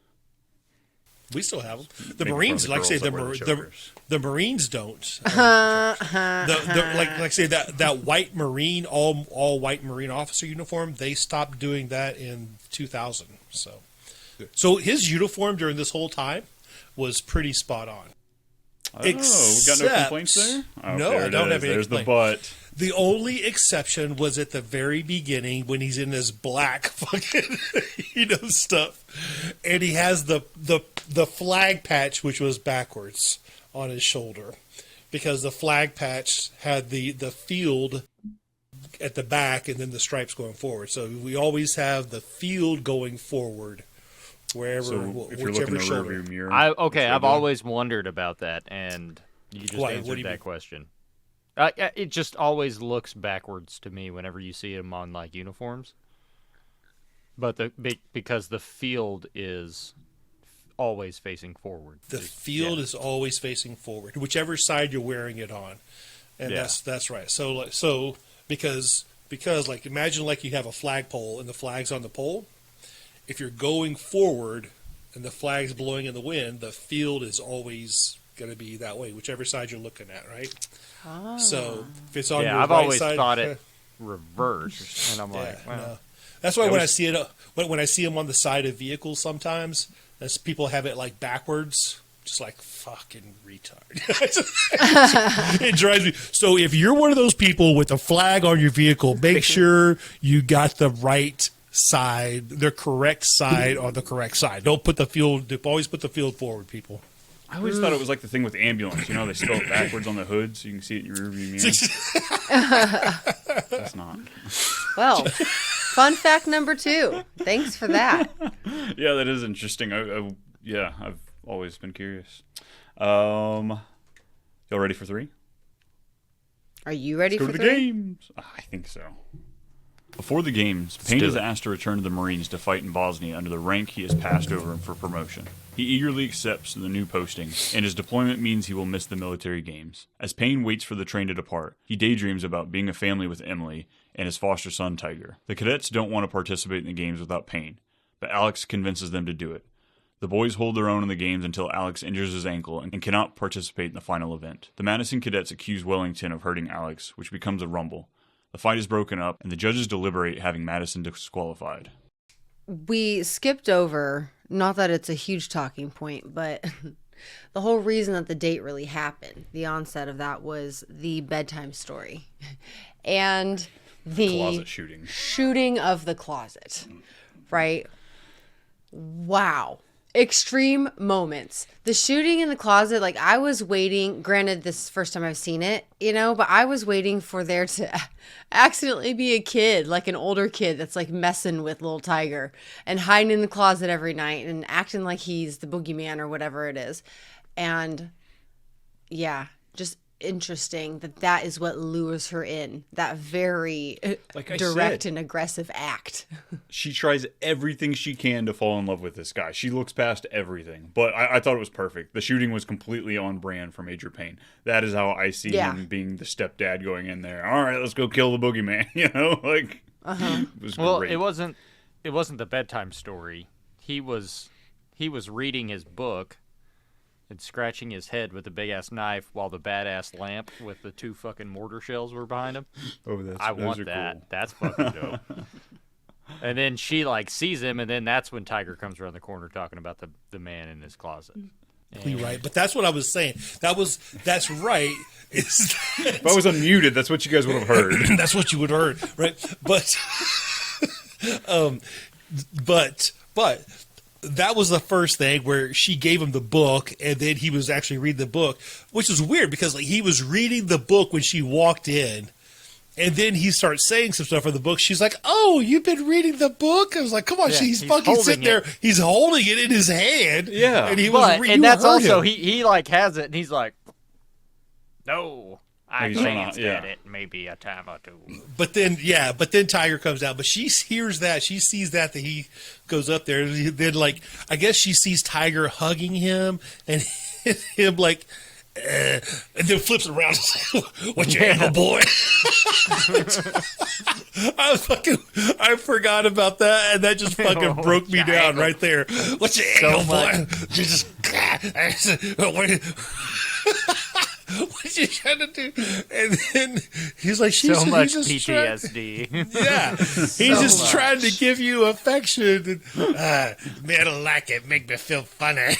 We still have them. The Maybe Marines, for the like I say, girls that wear the chokers. the Marines don't. Like I say, that white Marine, all white Marine officer uniform, they stopped doing that in 2000. So his uniform during this whole time was pretty spot on. Oh, we've got no complaints there? Oh, No, there I it don't is. have any There's the complaint. but. The only exception was at the very beginning when he's in this black fucking stuff, and he has the flag patch which was backwards on his shoulder, because the flag patch had the field at the back and then the stripes going forward. So we always have the field going forward wherever, So if you're whichever looking in the shoulder. rearview mirror. I've that's what I'm doing. always wondered about that, and you just Why? What do answered you that mean? question. It just always looks backwards to me whenever you see them on like uniforms. But because the field is always facing forward. The field is always facing forward, whichever side you're wearing it on, and Yeah. that's right. So because like imagine like you have a flagpole and the flag's on the pole. If you're going forward and the flag's blowing in the wind, the field is always going to be that way, whichever side you're looking at, right? Oh. So if it's on your I've right always side, thought it reversed, and I'm like, yeah, well, no. That's why when I see it, when I see them on the side of vehicles, sometimes as people have it like backwards, just like fucking retard. It drives me. So if you're one of those people with a flag on your vehicle, make sure you got the right side, the correct side on the correct side. Don't put the field. Always put the field forward, people. I always thought it was like the thing with ambulance. You know, they spell it backwards on the hood so you can see it in your rearview mirror. That's not. Well, fun fact number 2. Thanks for that. Yeah, that is interesting. I've always been curious. Y'all ready for 3? Are you ready Let's for go to 3? the games. I think so. Before the games, Payne is asked to return to the Marines to fight in Bosnia under the rank he has passed over for promotion. He eagerly accepts the new posting, and his deployment means he will miss the military games. As Payne waits for the train to depart, he daydreams about being a family with Emily and his foster son Tiger. The cadets don't want to participate in the games without Payne, but Alex convinces them to do it. The boys hold their own in the games until Alex injures his ankle and cannot participate in the final event. The Madison cadets accuse Wellington of hurting Alex, which becomes a rumble. The fight is broken up, and the judges deliberate having Madison disqualified. We skipped over, not that it's a huge talking point, but the whole reason that the date really happened, the onset of that, was the bedtime story and the Closet shooting of the closet, right? Wow. Extreme moments. The shooting in the closet, like I was waiting, granted this is the first time I've seen it, but I was waiting for there to accidentally be a kid, like an older kid that's like messing with little Tiger and hiding in the closet every night and acting like he's the boogeyman or whatever it is. And yeah, just interesting that is what lures her in, that very direct and aggressive act. She tries everything she can to fall in love with this guy. She looks past everything, but I thought it was perfect. The shooting was completely on brand for Major Payne. That is how I see him being the stepdad going in there. All right, let's go kill the boogeyman. It was great. it wasn't the bedtime story. He was reading his book and scratching his head with a big-ass knife while the badass lamp with the 2 fucking mortar shells were behind him. Oh, I want that. Cool. That's fucking dope. And then she, sees him, and then that's when Tiger comes around the corner talking about the man in his closet. You're right, but that's what I was saying. That's right. If I was unmuted, that's what you guys would have heard. That's what you would have heard, right? But that was the first thing where she gave him the book, and then he was actually reading the book, which was weird because he was reading the book when she walked in, and then he starts saying some stuff from the book. She's like, "Oh, you've been reading the book?" I was like, "Come on!" He's fucking sitting there. He's holding it in his hand. Yeah, and he was. And that's also he has it, and he's like, "No." I glanced at it maybe a time or 2. But then Tiger comes out. But she hears that. She sees that he goes up there. And then, I guess she sees Tiger hugging him and him, and then flips around and says, "What's your angle, boy?" I forgot about that, and that just fucking broke me down right there. "What's your angle, boy?" Just what you trying to do? And then he's like, so much PTSD. He's just trying to give you affection. And, man, I don't like it. Make me feel funny.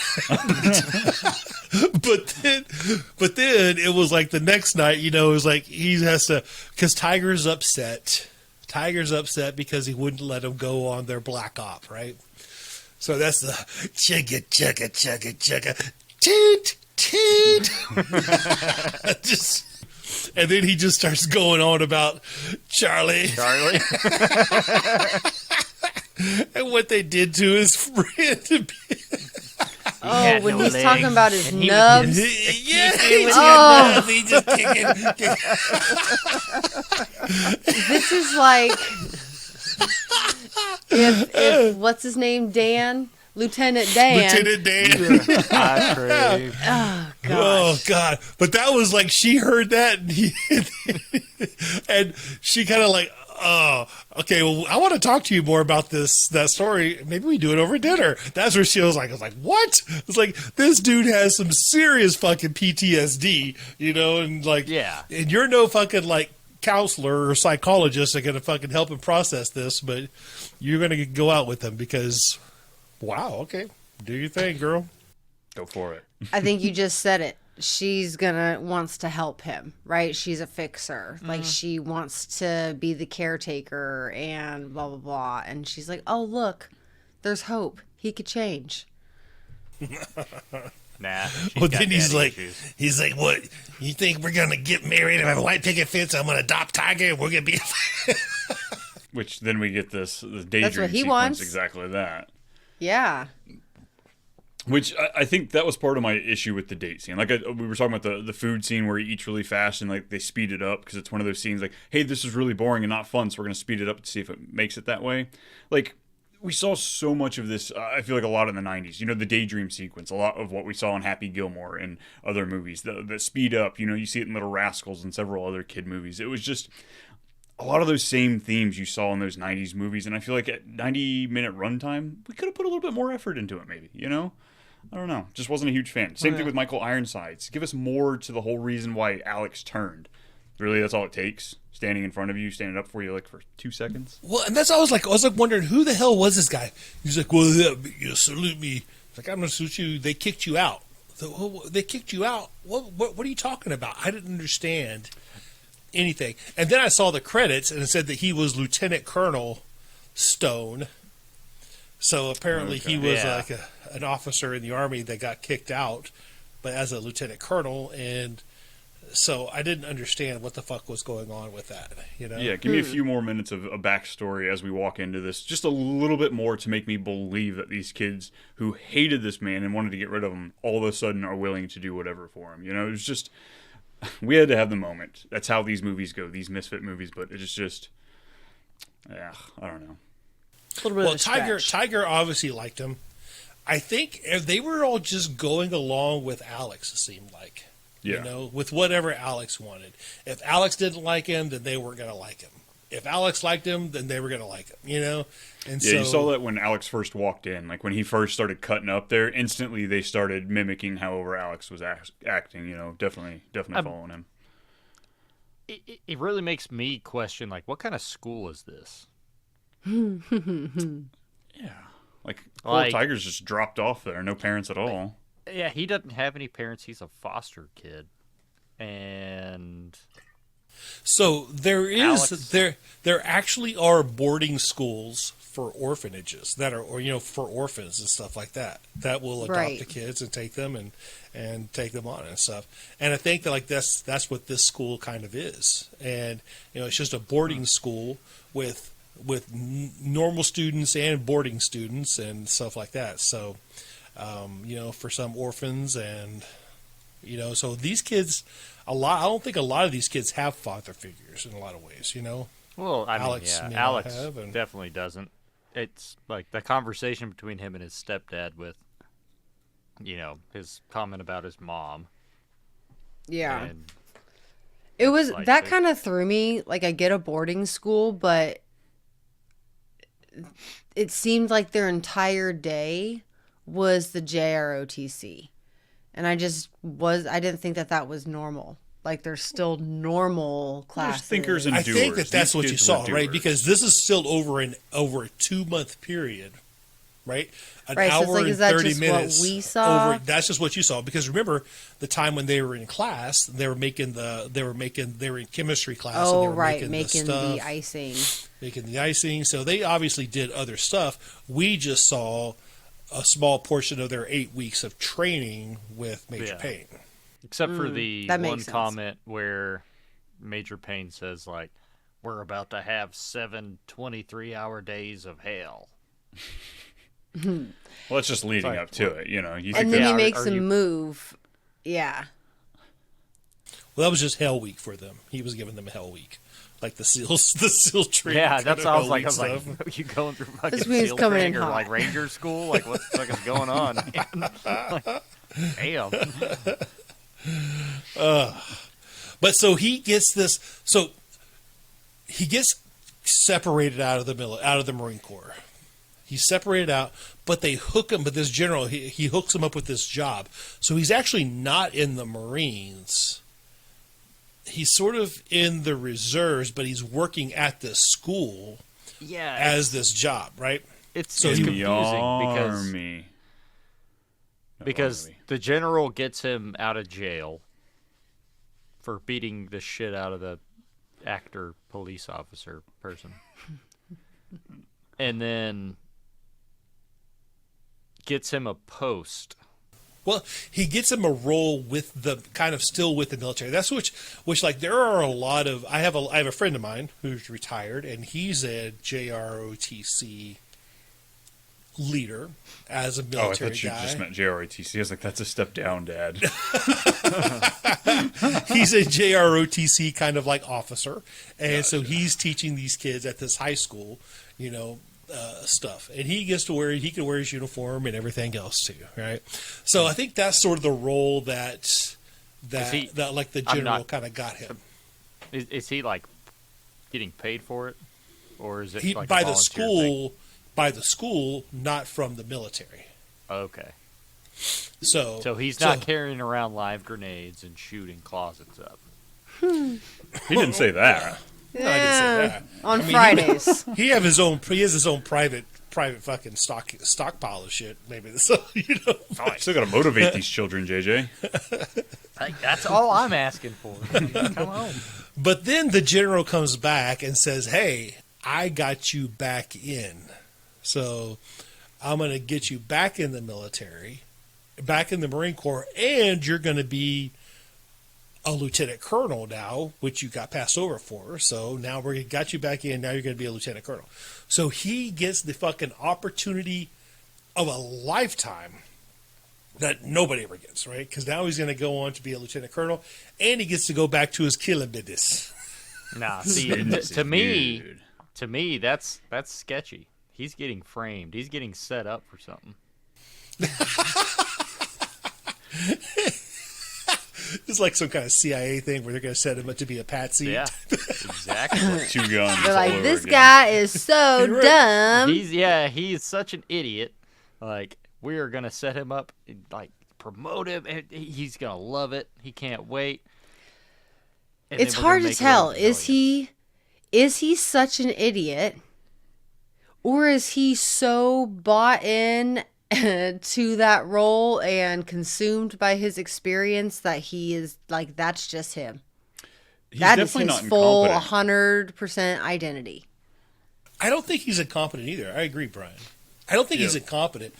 but then it was like the next night, it was like he has to, because Tiger's upset. Tiger's upset because he wouldn't let him go on their black op, right? So that's the chugga chugga chugga chugga toot. And then he just starts going on about Charlie and what they did to his friend. When he's talking about his nubs. Nubs. He just kicking. This is like if what's his name, Dan? Lieutenant Dan. Oh, gosh. Oh, God. But that was like, she heard that, and And she kind of like, oh, okay, well, I want to talk to you more about that story. Maybe we do it over dinner. That's where she was like, I was like, what? It's like, this dude has some serious fucking PTSD, and like, Yeah. And you're no fucking like counselor or psychologist that going to fucking help him process this, but you're going to go out with him because, wow, okay, do your thing, girl. Go for it. I think you just said it. She's wants to help him, right? She's a fixer. Like, she wants to be the caretaker and blah, blah, blah. And she's like, oh, look, there's hope. He could change. Nah. Well, then he's like, what? You think we're going to get married and have a white picket fence? I'm going to adopt Tiger and we're going to be... Which then we get this daydream That's what he sequence, wants. exactly that. Yeah. Which I think that was part of my issue with the date scene. Like we were talking about the food scene where he eats really fast and like they speed it up because it's one of those scenes like, hey, this is really boring and not fun, so we're going to speed it up to see if it makes it that way. Like, we saw so much of this, I feel like a lot in the 90s. The daydream sequence, a lot of what we saw in Happy Gilmore and other movies. The speed up, you see it in Little Rascals and several other kid movies. It was just a lot of those same themes you saw in those 90s movies. And I feel like at 90-minute runtime, we could have put a little bit more effort into it maybe, I don't know. Just wasn't a huge fan. Same thing with Michael Ironsides. Give us more to the whole reason why Alex turned. Really, that's all it takes? Standing in front of you, standing up for you like for 2 seconds? Well, and that's I was like wondering, who the hell was this guy? He's like, well, salute me. Like, I'm going to salute you. They kicked you out. They kicked you out? What are you talking about? I didn't understand anything. And then I saw the credits, and it said that he was Lieutenant Colonel Stone. So apparently he was like an officer in the Army that got kicked out, but as a lieutenant colonel, and so I didn't understand what the fuck was going on with that, Yeah, give me a few more minutes of a backstory as we walk into this. Just a little bit more to make me believe that these kids who hated this man and wanted to get rid of him all of a sudden are willing to do whatever for him. It was just, we had to have the moment. That's how these movies go, these misfit movies, but it's just, I don't know. Well, Tiger obviously liked him. I think they were all just going along with Alex, it seemed like. Yeah. With whatever Alex wanted. If Alex didn't like him, then they weren't going to like him. If Alex liked him, then they were going to like him, And yeah, you saw that when Alex first walked in. Like, when he first started cutting up there, instantly they started mimicking however Alex was acting, definitely following him. It really makes me question, like, what kind of school is this? Yeah. Like, poor Tiger's just dropped off there. No parents at all. Yeah, he doesn't have any parents. He's a foster kid. And so there is Alex, there actually are boarding schools for orphanages that are, for orphans and stuff like that will adopt the kids and take them and take them on and stuff. And I think that like that's what this school kind of is. And it's just a boarding school with normal students and boarding students and stuff like that. So, for some orphans and, so these kids, I don't think a lot of these kids have father figures in a lot of ways, Well, I mean, Alex definitely doesn't. It's like the conversation between him and his stepdad with, his comment about his mom. Yeah. And it was, that kind of threw me. Like, I get a boarding school, but it seemed like their entire day was the JROTC. And I didn't think that was normal. Like, there's still normal classes. There's thinkers and doers. I think that's These what you kids saw, were right? doers. Because this is still over a 2-month period, right? An Right, so it's hour like, and is that 30 just what minutes. we saw? That's just what you saw. Because remember, the time when they were in class, they were in chemistry class. Oh, and they were right, making the icing. Making the icing. So they obviously did other stuff. We just saw a small portion of their 8 weeks of training with Major Payne. Except for the that makes one sense. comment where Major Payne says, like, we're about to have 7 23-hour days of hell. Well, it's just leading up to it, You think And then that- he makes a move. Yeah. Well, that was just Hell Week for them. He was giving them Hell Week. Like the SEAL training. Yeah, that's kind what I of was Hell like, Week are you going through fucking This means SEAL coming training in or hot. like Ranger school? Like, what the fuck is going on? Damn. But so he gets this. So he gets separated out of the Marine Corps. He's separated out, but they hook him. But this general, he hooks him up with this job, so he's actually not in the Marines. He's sort of in the reserves, but he's working at this school as this job, right? It's in confusing the army. because the general gets him out of jail for beating the shit out of the actor police officer person. And then gets him a post. Well, he gets him a role with the kind of still with the military. That's which like there are a lot of. I have a friend of mine who's retired, and he's a JROTC leader as a military I thought you guy. just meant JROTC. I was like, that's a step down, Dad. He's a JROTC kind of like officer, and so he's teaching these kids at this high school, stuff, and he gets to he can wear his uniform and everything else too, right? So I think that's sort of the role that like the general kind of got him. Is he like getting paid for it, or is it like by a the volunteer school? thing? By the school, not from the military. Okay. So he's not carrying around live grenades and shooting closets up. He didn't say that. No, I didn't say that. On Fridays. He has his own private fucking stockpile of shit. Maybe so Oh, I still got to motivate these children, JJ. That's all I'm asking for. Come on. But then the general comes back and says, "Hey, I got you back in. So I'm going to get you back in the military, back in the Marine Corps, and you're going to be a lieutenant colonel now, which you got passed over for. So now we got you back in. Now you're going to be a lieutenant colonel." So he gets the fucking opportunity of a lifetime that nobody ever gets, right? Because now he's going to go on to be a lieutenant colonel, and he gets to go back to his killing business. Nah, see, to me, that's sketchy. He's getting framed. He's getting set up for something. It's like some kind of CIA thing where they're going to set him up to be a patsy. Yeah, exactly. 2 guns. They're like, all over this again. guy is so dumb. He's such an idiot. Like, we are gonna set him up, like promote him, and he's gonna love it. He can't wait. And It's then we're hard gonna to make it tell. a Is he such an idiot, or is he so bought in to that role and consumed by his experience that he is like, that's just him? He's That is definitely his not full incompetent. 100% identity. I don't think he's incompetent either. I agree, Brian. I don't think he's incompetent.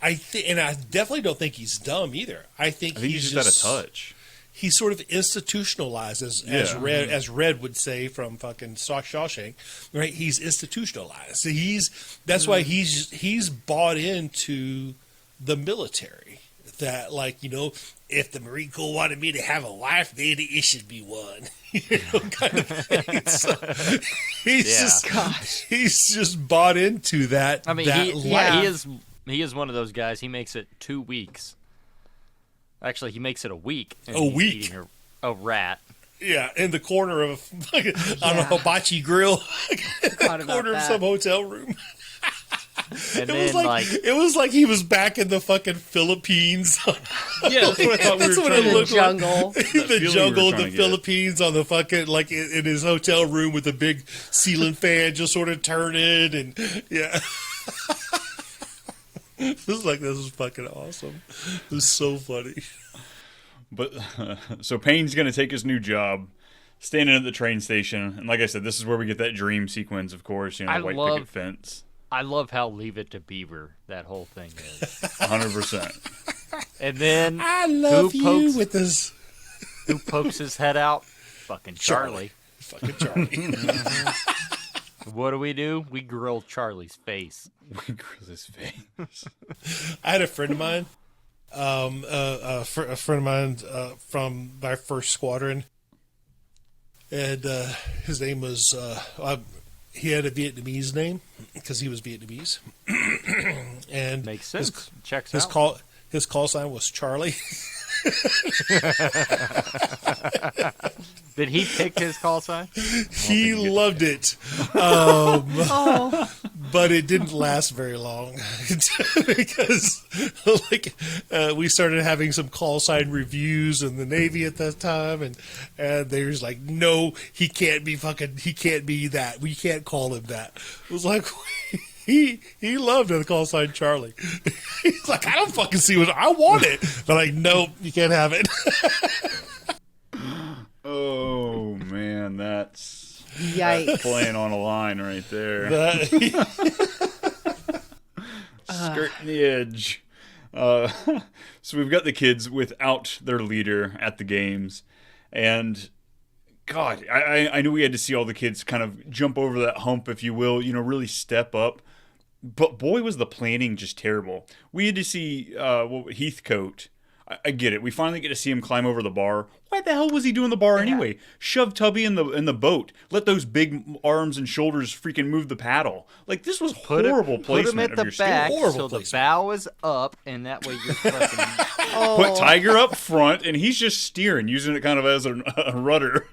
And I definitely don't think he's dumb either. I think he's just out of touch. He's sort of institutionalized, as Red would say from fucking Shawshank, right? He's institutionalized. So that's why he's bought into the military. That, like, if the Marine Corps wanted me to have a wife, then it should be one. Kind of thing. So he's just bought into that. I mean, life. he is one of those guys. He makes it 2 weeks. Actually, he makes it a week. And A he's week? eating a rat. Yeah, in the corner of on a hibachi grill, corner of some hotel room. And it was like he was back in the fucking Philippines. Yeah, that's what I thought we were trying to The jungle. The jungle, the Philippines, on the fucking, like, in his hotel room with a big ceiling fan just sort of turning, and yeah. This was fucking awesome. It was so funny. But so Payne's going to take his new job, standing at the train station, and like I said, this is where we get that dream sequence, of course. White picket fence. I love how Leave It to Beaver that whole thing is. 100%. And then I love you with this. Who pokes his head out? Fucking Charlie. Fucking Charlie. What do? We grill Charlie's face. We grill his face. I had a friend of mine, a friend of mine from my first squadron, and his name was. He had a Vietnamese name because he was Vietnamese, and Makes sense. Checks his out. His call sign was Charlie. Did he pick his call sign? He loved it. But it didn't last very long because we started having some call sign reviews in the Navy at that time, and they was like, no, he can't be that. We can't call him that. It was like, he loved the call sign Charlie. He's like, I don't fucking see what I want it. They're like, nope, you can't have it. Oh man, that's Yikes. playing on a line right there. Skirting the edge. So we've got the kids without their leader at the games, and God, I knew we had to see all the kids kind of jump over that hump, if you will, really step up. But boy, was the planning just terrible. We had to see Heathcote. I get it. We finally get to see him climb over the bar. Why the hell was he doing the bar anyway? Shove Tubby in the boat. Let those big arms and shoulders freaking move the paddle. Like, this was horrible placement. Put him at the back so the bow is up, and that way you're fucking... Put Tiger up front, and he's just steering, using it kind of as a rudder.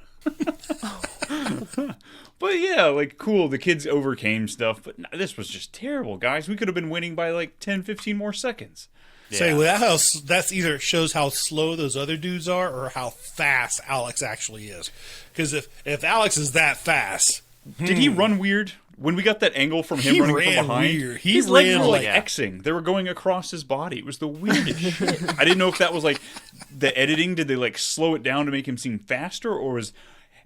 But yeah, like, cool. The kids overcame stuff, but this was just terrible, guys. We could have been winning by like 10, 15 more seconds. Yeah. Say, well, that's either shows how slow those other dudes are or how fast Alex actually is. Because if Alex is that fast... Did he run weird? When we got that angle from him running from behind, weird. His legs were like Xing. They were going across his body. It was the weirdest shit. I didn't know if that was like the editing. Did they like slow it down to make him seem faster? Or was,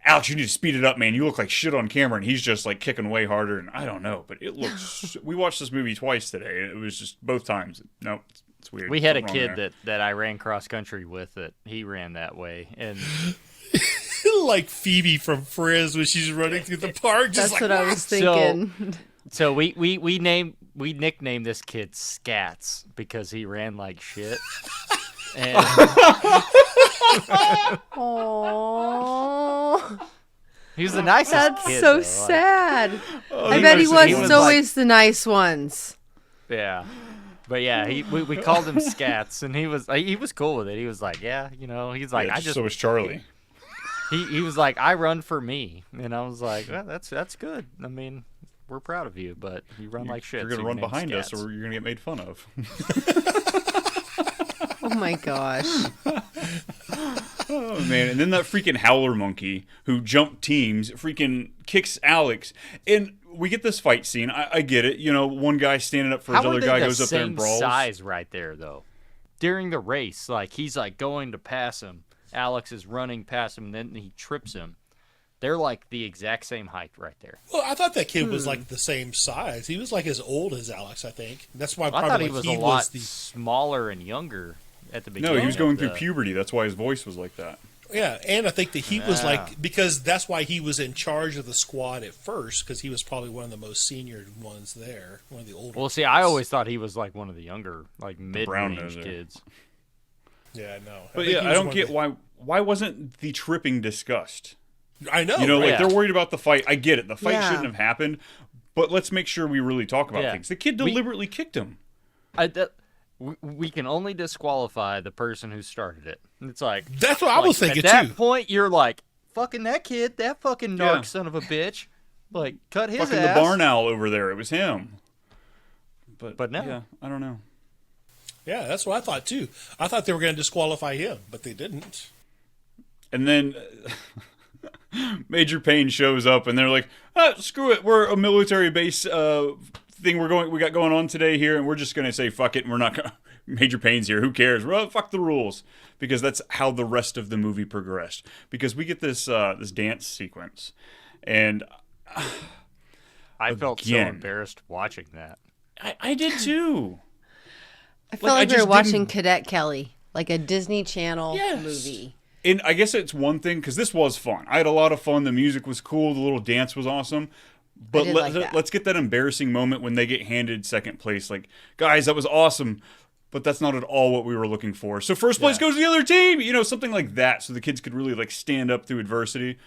Alex, you need to speed it up, man. You look like shit on camera. And he's just like kicking way harder. And I don't know. But it looks... We watched this movie twice today. It was just both times. No, it's weird. We had a kid that I ran cross country with that he ran that way. And... like Phoebe from Friends when she's running through the park. Just That's what I was thinking. So we nicknamed this kid Scats because he ran like shit. And Aww. he was the nicest That's kid. so though. sad. Oh, I bet he was. he It's was always the nice ones. Yeah. But yeah, we called him Scats, and he was cool with it. He was like, yeah, he's like, so was Charlie. He was like, I run for me, and I was like, well, that's good. I mean, we're proud of you, but you run like shit. You're gonna run behind us, or you're gonna get made fun of. Oh my gosh. Oh man! And then that freaking howler monkey who jumped teams freaking kicks Alex, and we get this fight scene. I get it. One guy standing up for his other guy goes up there and brawls. Size right there though. During the race, like he's like going to pass him. Alex is running past him, and then he trips him. They're like the exact same height right there. Well, I thought that kid was like the same size. He was like as old as Alex, I think. That's why I thought he was a lot smaller and younger at the beginning. No, he was going through puberty. That's why his voice was like that. Yeah, and I think that he was like, because that's why he was in charge of the squad at first, because he was probably one of the most senior ones there, one of the older. Well, see, I always thought he was like one of the younger, like mid-range kids. Yeah, I know. But I don't get why wasn't the tripping discussed? I know. They're worried about the fight. I get it. The fight shouldn't have happened, but let's make sure we really talk about things. The kid deliberately kicked him. We can only disqualify the person who started it. It's like... That's what I was thinking, too. At that point, you're like, fucking that kid, that fucking narc son of a bitch. Like, cut his fucking ass. The barn owl over there. It was him. But no. Yeah, I don't know. Yeah, that's what I thought, too. I thought they were going to disqualify him, but they didn't. And then Major Payne shows up, and they're like, screw it. We're a military base thing we got going on today here, and we're just going to say fuck it, and we're not going to... Major Payne's here. Who cares? Well, fuck the rules. Because that's how the rest of the movie progressed. Because we get this dance sequence, and... I felt so embarrassed watching that. I did, too. I felt like we were watching Cadet Kelly, like a Disney Channel movie. And I guess it's one thing, because this was fun. I had a lot of fun. The music was cool. The little dance was awesome. But let's get that embarrassing moment when they get handed second place. Like, guys, that was awesome. But that's not at all what we were looking for. So first place goes to the other team. Something like that. So the kids could really, like, stand up through adversity.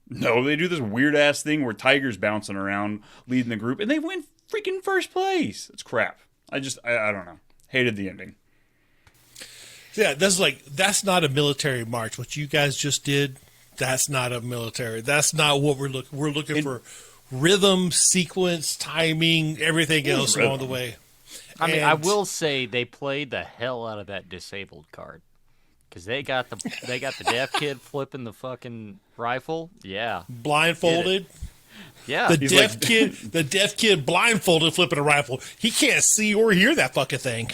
No, they do this weird-ass thing where Tiger's bouncing around, leading the group. And they win freaking first place. It's crap. I don't know. Hated the ending. Yeah, that's not a military march. What you guys just did, That's not a military. That's not what we're looking. We're looking for rhythm, sequence, timing, everything else along the way. I mean, I will say they played the hell out of that disabled card. Because they got the deaf kid flipping the fucking rifle. Yeah. Blindfolded. Yeah. The deaf kid blindfolded flipping a rifle. He can't see or hear that fucking thing.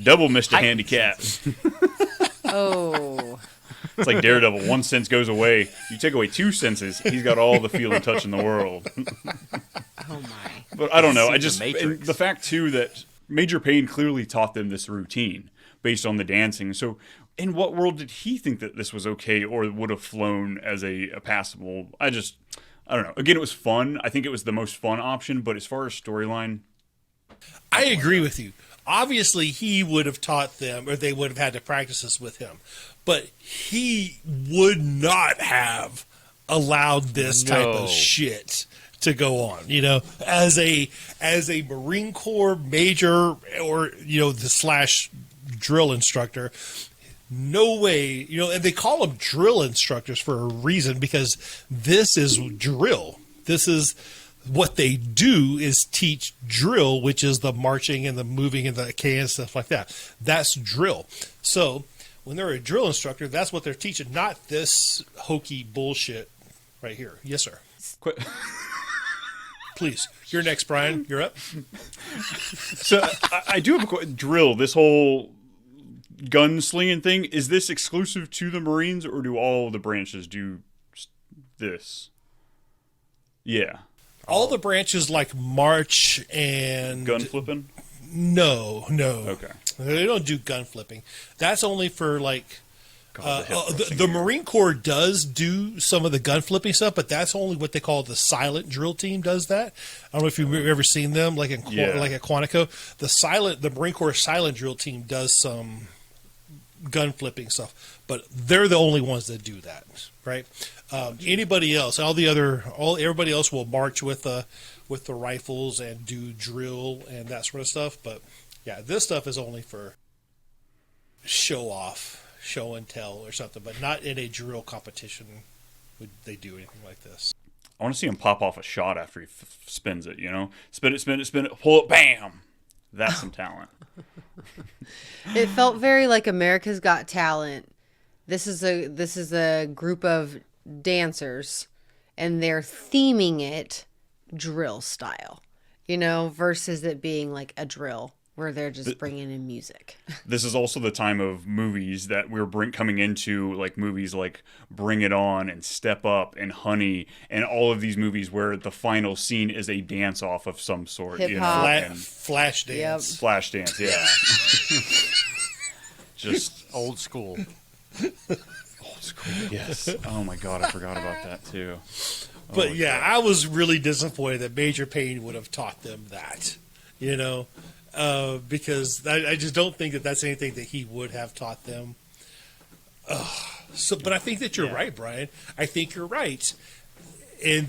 Double missed a handicap. Oh. It's like Daredevil. One sense goes away. You take away two senses, he's got all the feel and touch in the world. Oh my. But I don't know. I The just Matrix. the fact too that Major Payne clearly taught them this routine based on the dancing. So in what world did he think that this was okay or would have flown as a passable? I don't know. Again, it was fun. I think it was the most fun option. But as far as storyline, I agree with you. Obviously, he would have taught them, or they would have had to practice this with him. But he would not have allowed this type of shit to go on. You know, as a Marine Corps major or the / drill instructor. No way, and they call them drill instructors for a reason, because this is drill. This is what they do, is teach drill, which is the marching and the moving and the K and stuff like that. That's drill. So when they're a drill instructor, that's what they're teaching, not this hokey bullshit right here. Yes, sir. Please, you're next, Brian. You're up. so I do have a drill. This whole gunslinging thing, is this exclusive to the Marines, or do all the branches do this? Yeah. All the branches like march and gun flipping? No. Okay. They don't do gun flipping. That's only for like the Marine Corps does do some of the gun flipping stuff, but that's only what they call the silent drill team does that. I don't know if you've ever seen them, like at Quantico. The Marine Corps silent drill team does some gun flipping stuff, but they're the only ones that do that, right? Anybody else, everybody else will march with the rifles and do drill and that sort of stuff. But yeah, this stuff is only for show and tell or something, but not in a drill competition would they do anything like this. I want to see him pop off a shot after he spins it, spin it, pull it, bam. That's some talent. It felt very like America's Got Talent. This is a group of dancers, and they're theming it drill style, versus it being like a drill where they're just bringing in music. This is also the time of movies that we're coming into, like movies like Bring It On and Step Up and Honey and all of these movies where the final scene is a dance off of some sort. Hip-hop. Flash dance. Yep. Flash dance, yeah. Just old school. Old school, yes. Oh my God, I forgot about that too. But yeah, I was really disappointed that Major Payne would have taught them that, because I just don't think that that's anything that he would have taught them. But I think that you're right, Brian. I think you're right. And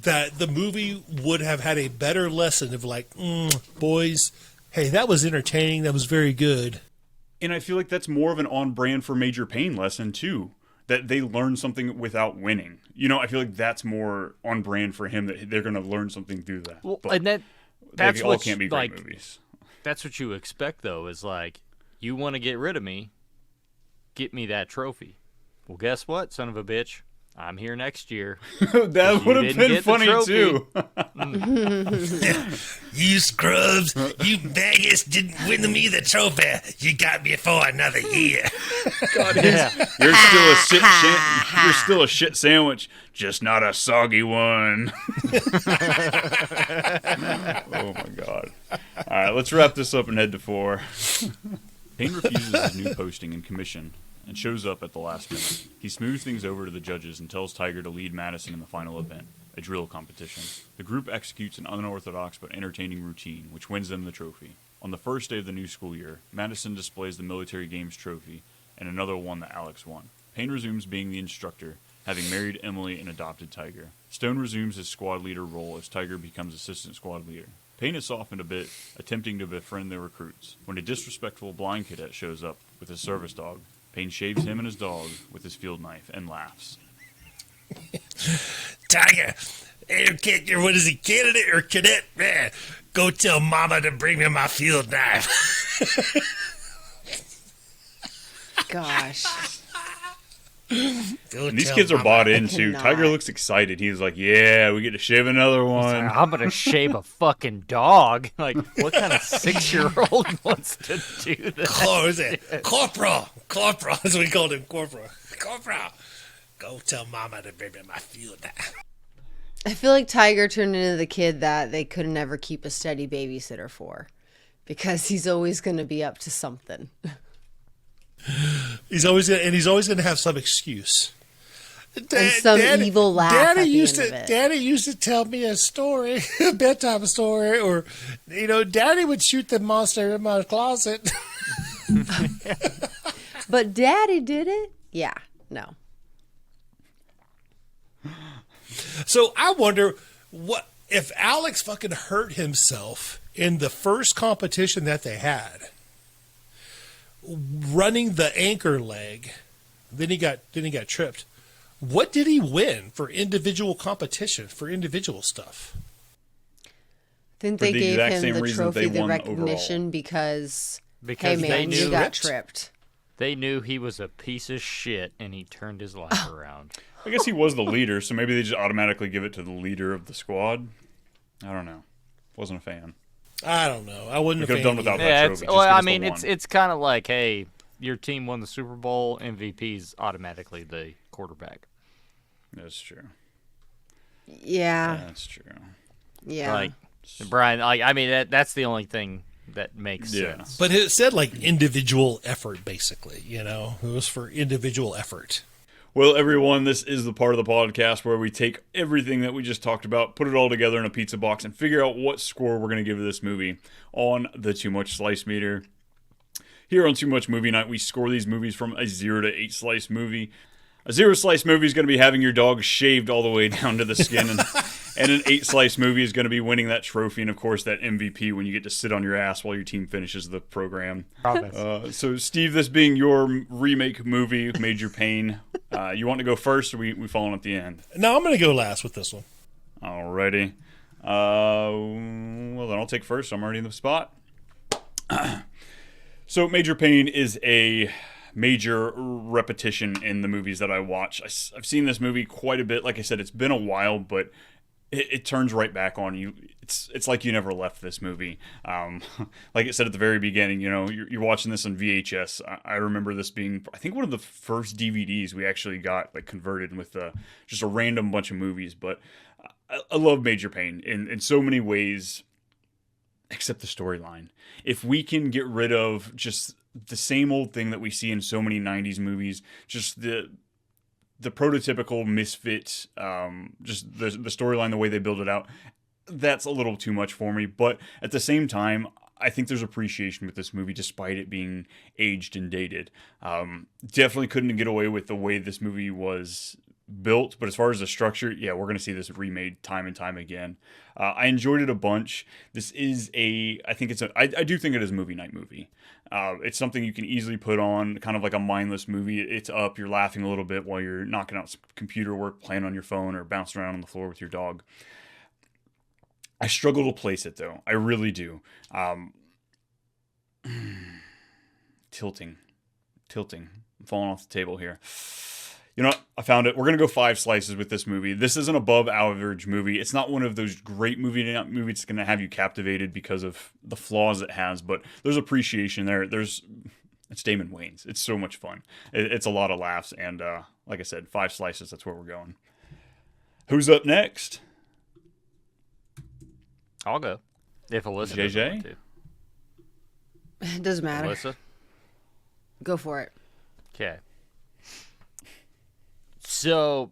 that the movie would have had a better lesson of like, boys, hey, that was entertaining. That was very good. And I feel like that's more of an on-brand for Major Payne lesson, too. That they learn something without winning. I feel like that's more on-brand for him, that they're going to learn something through that. Well, but and that's they all what can't be great movies. That's what you expect, though, is like, you want to get rid of me, get me that trophy. Well, guess what, son of a bitch? I'm here next year. That would have been funny, too. You scrubs, you beggars didn't win me the trophy. You got me for another year. God, you're still a shit sandwich, just not a soggy one. Oh my God. All right, let's wrap this up and head to 4. Payne refuses his new posting and commission and shows up at the last minute. He smooths things over to the judges and tells Tiger to lead Madison in the final event, a drill competition. The group executes an unorthodox but entertaining routine, which wins them the trophy. On the first day of the new school year, Madison displays the military games trophy and another one that Alex won. Payne resumes being the instructor, having married Emily and adopted Tiger. Stone resumes his squad leader role as Tiger becomes assistant squad leader. Payne is softened a bit, attempting to befriend the recruits, when a disrespectful blind cadet shows up with his service dog. Payne shaves him and his dog with his field knife and laughs. Tiger, what is he, candidate or cadet? Man, go tell Mama to bring me my field knife. Gosh. And these kids are bought in too. Tiger looks excited. He's like, "Yeah, we get to shave another one." Like, I'm gonna shave a fucking dog. Like, what kind of 6-year-old wants to do that? Corporal. That's what we called him. Corporal. Go tell Mama to bring me my field knife. I feel like Tiger turned into the kid that they could never keep a steady babysitter for, because he's always going to be up to something. He's always going to have some excuse. And some evil laugh Daddy at the used end to of it. Daddy used to tell me a story, a bedtime story, or Daddy would shoot the monster in my closet. But Daddy did it? Yeah, no. So I wonder what if Alex fucking hurt himself in the first competition that they had, running the anchor leg. Then he got tripped. What did he win for individual competition, for individual stuff? I think For they the gave exact him same the reason trophy, they the won recognition, overall. because Because hey they man, knew you got tripped. They knew he was a piece of shit, and he turned his life around. I guess he was the leader, so maybe they just automatically give it to the leader of the squad. I don't know. Wasn't a fan. I don't know. I wouldn't We could have have done without that Yeah, trophy. it's, Just well, give I us the mean, one. it's kind of like, hey, your team won the Super Bowl, MVP's automatically the quarterback. That's true. Yeah. That's true. Yeah. Like, Brian, I mean, that's the only thing that makes sense. But it said like individual effort, basically. It was for individual effort. Well, everyone, this is the part of the podcast where we take everything that we just talked about, put it all together in a pizza box, and figure out what score we're going to give this movie on the Too Much Slice meter. Here on Too Much Movie Night, we score these movies from a 0 to 8 slice movie. A 0 slice movie is going to be having your dog shaved all the way down to the skin, and an 8 slice movie is going to be winning that trophy and, of course, that MVP when you get to sit on your ass while your team finishes the program. So, Steve, this being your remake movie, Major Payne, you want to go first, or we following at the end? No, I'm going to go last with this one. Alrighty. Well, then I'll take first. I'm already in the spot. So, Major Payne is a major repetition in the movies that I watch. I've seen this movie quite a bit. Like I said, it's been a while, but it turns right back on you. It's like you never left this movie. Like I said at the very beginning, you're watching this on VHS. I remember this being, I think, one of the first DVDs we actually got like converted with just a random bunch of movies. But I love Major Payne in so many ways, except the storyline. If we can get rid of just the same old thing that we see in so many 90s movies, just the prototypical misfit, just the storyline, the way they build it out, that's a little too much for me. But at the same time, I think there's appreciation with this movie despite it being aged and dated. Definitely couldn't get away with the way this movie was built, but as far as the structure, yeah, we're going to see this remade time and time again. I enjoyed it a bunch. This is I do think it is a movie night movie. It's something you can easily put on, kind of like a mindless movie. It's up, you're laughing a little bit while you're knocking out some computer work, playing on your phone, or bouncing around on the floor with your dog. I struggle to place it, though. I really do. Tilting. I'm falling off the table here. You know what? I found it. We're going to go 5 slices with this movie. This is an above average movie. It's not one of those great movies that's going to have you captivated because of the flaws it has, but there's appreciation there. It's Damon Wayans. It's so much fun. It's a lot of laughs, and like I said, 5 slices, that's where we're going. Who's up next? I'll go. If Alyssa doesn't JJ? want to. It doesn't matter. Alyssa? Go for it. Okay. So,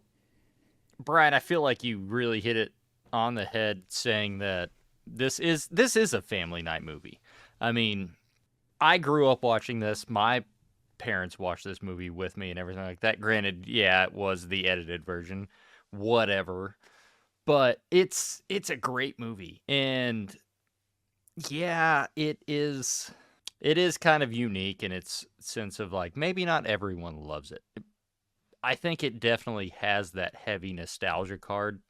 Brian, I feel like you really hit it on the head saying that this is a family night movie. I mean, I grew up watching this. My parents watched this movie with me and everything like that. Granted, yeah, it was the edited version, whatever. But it's a great movie. And yeah, it is It is kind of unique in its sense of like maybe not everyone loves it. I think it definitely has that heavy nostalgia card.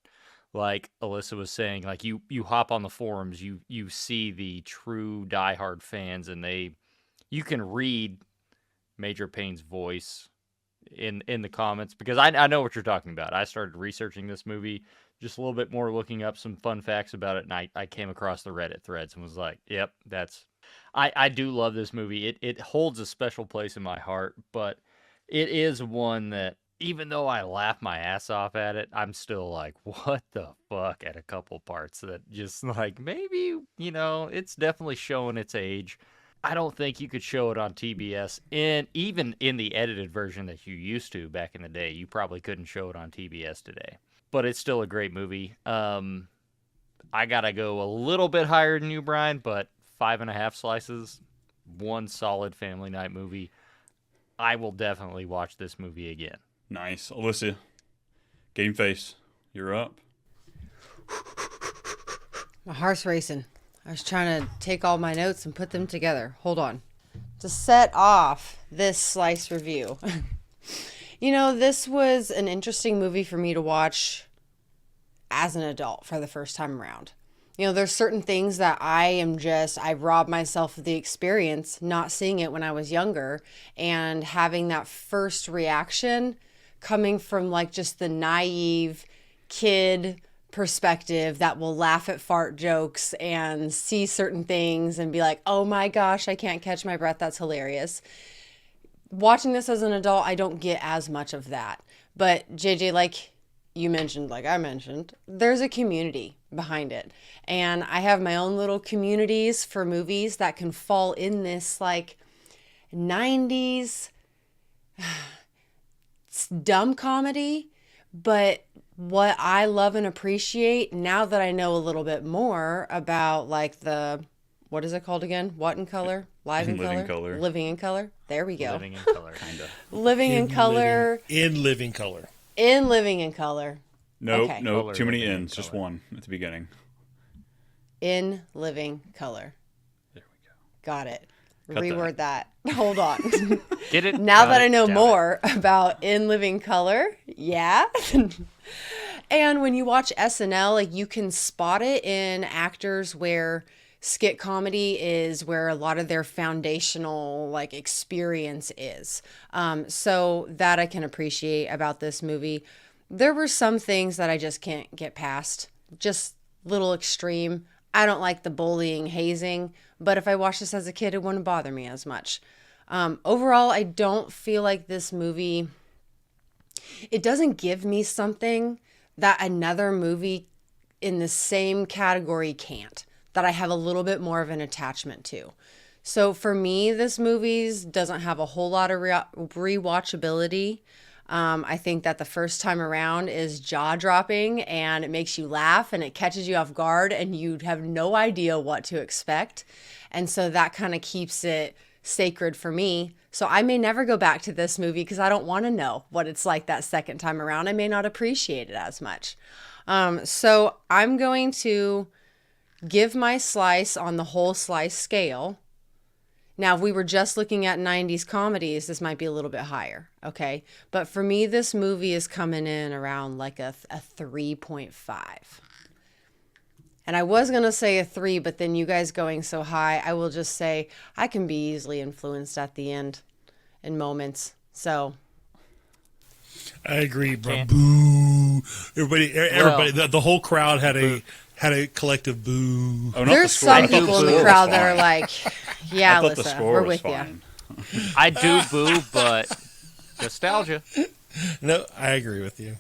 Like Alyssa was saying, like you hop on the forums, you see the true diehard fans, and you can read Major Payne's voice in the comments, because I know what you're talking about. I started researching this movie just a little bit more, looking up some fun facts about it, and I came across the Reddit threads and was like, yep, I do love this movie. It holds a special place in my heart, but it is one that, even though I laugh my ass off at it, I'm still like, what the fuck, at a couple parts that just like, maybe, it's definitely showing its age. I don't think you could show it on TBS, even in the edited version that you used to back in the day. You probably couldn't show it on TBS today, but it's still a great movie. I gotta go a little bit higher than you, Brian, but 5.5 slices, one solid family night movie. I will definitely watch this movie again. Nice. Alyssa, game face, you're up. My heart's racing. I was trying to take all my notes and put them together. Hold on. To set off this slice review, this was an interesting movie for me to watch as an adult for the first time around. There's certain things that I robbed myself of the experience not seeing it when I was younger, and having that first reaction coming from like just the naive kid perspective that will laugh at fart jokes and see certain things and be like, oh my gosh, I can't catch my breath. That's hilarious. Watching this as an adult, I don't get as much of that. But JJ, like you mentioned, like I mentioned, there's a community behind it. And I have my own little communities for movies that can fall in this like 90s dumb comedy. But what I love and appreciate now that I know a little bit more about like what is it called again? What in color? Live in Living color? color. Living in color. There we go. Living in color, kind of. Living in color. In living color. In living in color. Nope, Okay. nope, Color too many living in ends, just color. one at the beginning. In living color. There we go. Got it. Cut Reword that. Hold on. Get it? Now Got that it, I know damn more about In Living Color, yeah. And when you watch SNL, like you can spot it in actors where skit comedy is where a lot of their foundational like experience is. So that I can appreciate about this movie. There were some things that I just can't get past. Just little extreme. I don't like the bullying, hazing, but if I watched this as a kid, it wouldn't bother me as much. Overall, I don't feel like this movie, it doesn't give me something that another movie in the same category can't, that I have a little bit more of an attachment to. So for me, this movie doesn't have a whole lot of rewatchability. I think that the first time around is jaw-dropping and it makes you laugh and it catches you off guard and you have no idea what to expect. And so that kind of keeps it sacred for me. So I may never go back to this movie because I don't want to know what it's like that second time around. I may not appreciate it as much. So I'm going to give my slice on the whole slice scale. Now, if we were just looking at 90s comedies, this might be a little bit higher, okay? But for me, this movie is coming in around like a 3.5. And I was going to say a 3, but then you guys going so high, I will just say I can be easily influenced at the end in moments. So I agree, bro. Boo! Everybody, the whole crowd had a collective boo. Oh, not there's the score. I some thought people in score the was crowd that are fine. like, yeah, I thought the Alyssa, score we're was with fine. you. I do boo, but nostalgia. No, I agree with you. All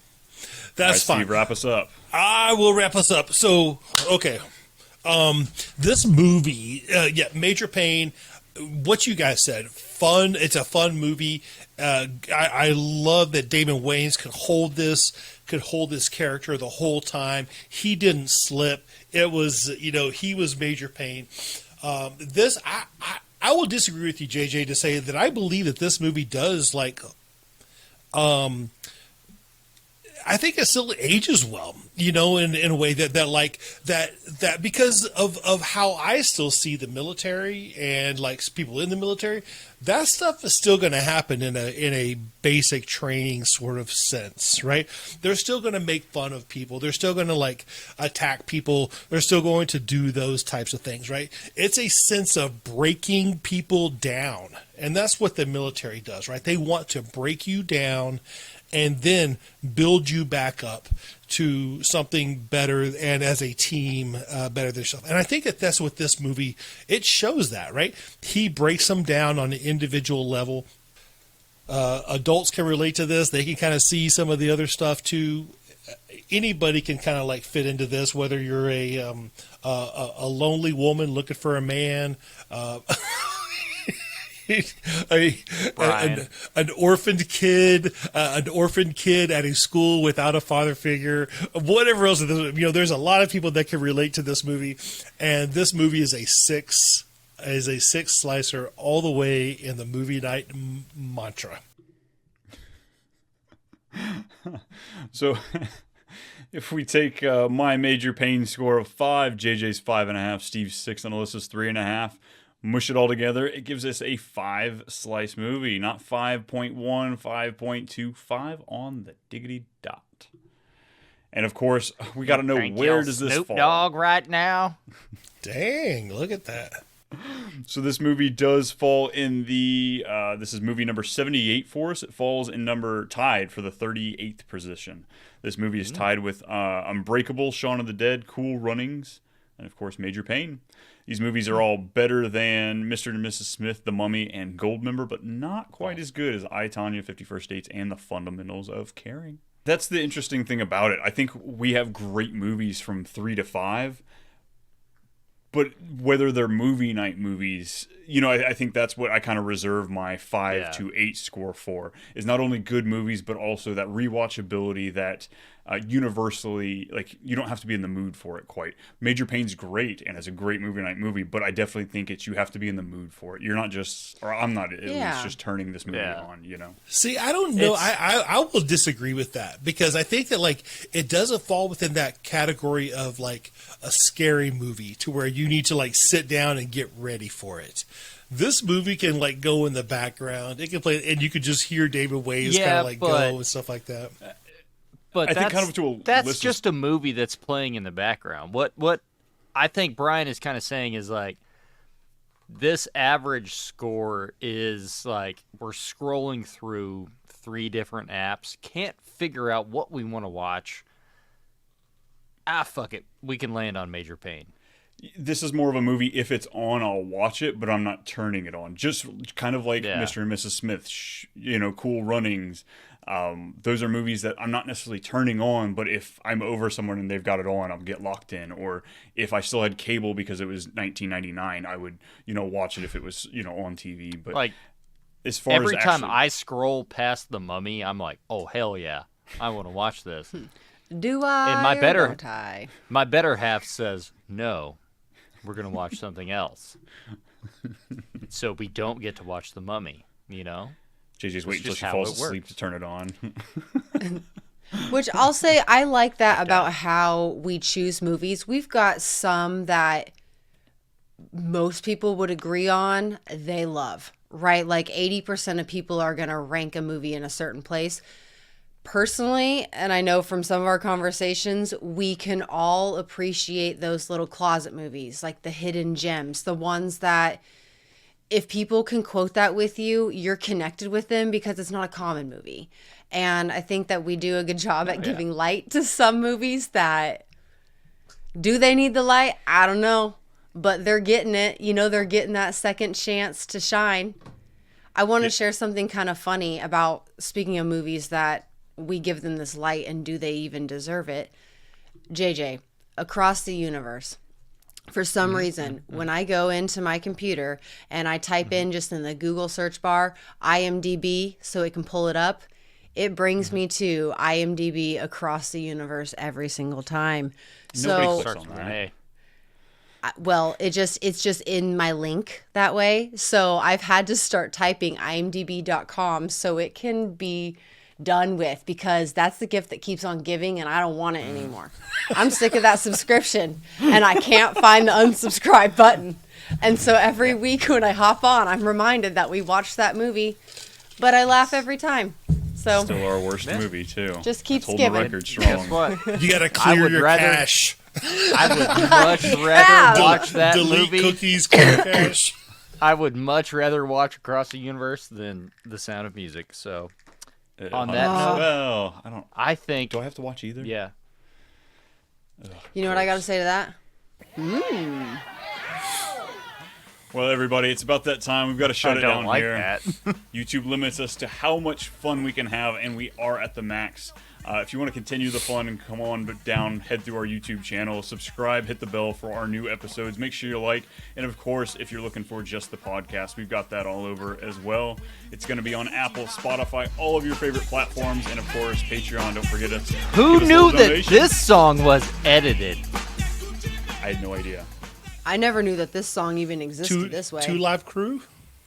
That's right, fine. Steve, wrap us up. I will wrap us up. So, okay. This movie, Major Payne, what you guys said, fun. It's a fun movie. I love that Damon Wayans could hold this character the whole time. He didn't slip. It was, he was Major Payne. I will disagree with you, JJ, to say that I believe that this movie does I think it still ages well, you know, in a way that because of how I still see the military and like people in the military, that stuff is still going to happen in a basic training sort of sense, right? They're still going to make fun of people. They're still going to like attack people. They're still going to do those types of things, right? It's a sense of breaking people down. And that's what the military does, right? They want to break you down and then build you back up to something better, and as a team, better than yourself. And I think that's what this movie, it shows that, right? He breaks them down on an individual level. Adults can relate to this. They can kind of see some of the other stuff too. Anybody can kind of like fit into this, whether you're a lonely woman looking for a man, an orphaned kid at a school without a father figure, whatever else. You know, there's a lot of people that can relate to this movie, and this movie is a six slicer all the way in the movie night mantra. So, if we take my Major Payne score of 5, JJ's 5.5, Steve's 6, and Alyssa's 3.5. Mush it all together, it gives us a 5-slice movie, not 5.1, 5.25 on the diggity dot. And of course, we got to know, where does this Snoop fall? Dogg right now. Dang, look at that. So this movie does fall in the, this is movie number 78 for us. It falls in tied for the 38th position. This movie is tied with Unbreakable, Shaun of the Dead, Cool Runnings, and of course Major Payne. These movies are all better than Mr. and Mrs. Smith, The Mummy, and Goldmember, but not quite as good as I, Tonya, 50 First Dates, and The Fundamentals of Caring. That's the interesting thing about it. I think we have great movies from 3 to 5, but whether they're movie night movies, you know, I think that's what I kind of reserve my 5 to 8 score for, is not only good movies, but also that rewatchability that universally, like, you don't have to be in the mood for it quite. Major Payne's great, and it's a great movie night movie, but I definitely think you have to be in the mood for it. You're not just, or I'm not at least just turning this movie on, you know? See, I don't know. I will disagree with that, because I think that, like, it doesn't fall within that category of, like, a scary movie to where you need to, like, sit down and get ready for it. This movie can, like, go in the background. It can play, and you could just hear Damon Wayans kind of, like, go and stuff like that. But that's just just a movie that's playing in the background. What I think Brian is kind of saying is, like, this average score is like we're scrolling through 3 different apps, can't figure out what we want to watch. Fuck it, we can land on Major Payne. This is more of a movie, if it's on, I'll watch it, but I'm not turning it on. Just kind of like Mr. and Mrs. Smith, you know, Cool Runnings. Those are movies that I'm not necessarily turning on, but if I'm over somewhere and they've got it on, I'll get locked in. Or if I still had cable because it was 1999, I would, you know, watch it if it was, you know, on TV. But like, as far every as time I scroll past The Mummy, I'm like, oh, hell yeah, I want to watch this. Do I? And don't I? my better half says, no, we're going to watch something else. So we don't get to watch The Mummy, you know? JJ's waiting until she falls asleep to turn it on. Which I'll say, I like that about how we choose movies. We've got some that most people would agree on, they love, right? Like 80% of people are going to rank a movie in a certain place. Personally, and I know from some of our conversations, we can all appreciate those little closet movies, like the hidden gems, the ones that if people can quote that with you, you're connected with them because it's not a common movie. And I think that we do a good job at giving light to some movies that, do they need the light? I don't know, but they're getting it. You know, they're getting that second chance to shine. I want to share something kind of funny about, speaking of movies that we give them this light and do they even deserve it? JJ, Across the Universe. For some reason, when I go into my computer and I type in just in the Google search bar, IMDb, so it can pull it up, it brings me to IMDb Across the Universe every single time. Nobody clicks on that. Well, it's just in my link that way. So I've had to start typing imdb.com so it can be done with, because that's the gift that keeps on giving, and I don't want it anymore. I'm sick of that subscription, and I can't find the unsubscribe button. And so every week when I hop on, I'm reminded that we watched that movie, but I laugh every time. So Still our worst movie, too. Just keep That's holding the skimming. record strong. Guess what? You got to clear your cache. I would much rather watch that Delete movie. cookies, clear cache. I would much rather watch Across the Universe than The Sound of Music. So, on that note, well, I think. Do I have to watch either? Yeah. You know what I got to say to that? Well, everybody, it's about that time. We've got to shut I it don't down like here. that. YouTube limits us to how much fun we can have, and we are at the max. If you want to continue the fun and come on down, head through our YouTube channel, subscribe, hit the bell for our new episodes. Make sure you like, and of course, if you're looking for just the podcast, we've got that all over as well. It's going to be on Apple, Spotify, all of your favorite platforms, and of course, Patreon. Don't forget us. Who Give us a knew little that donation. this song was edited? I had no idea. I never knew that this song even existed this way. Two Live Crew?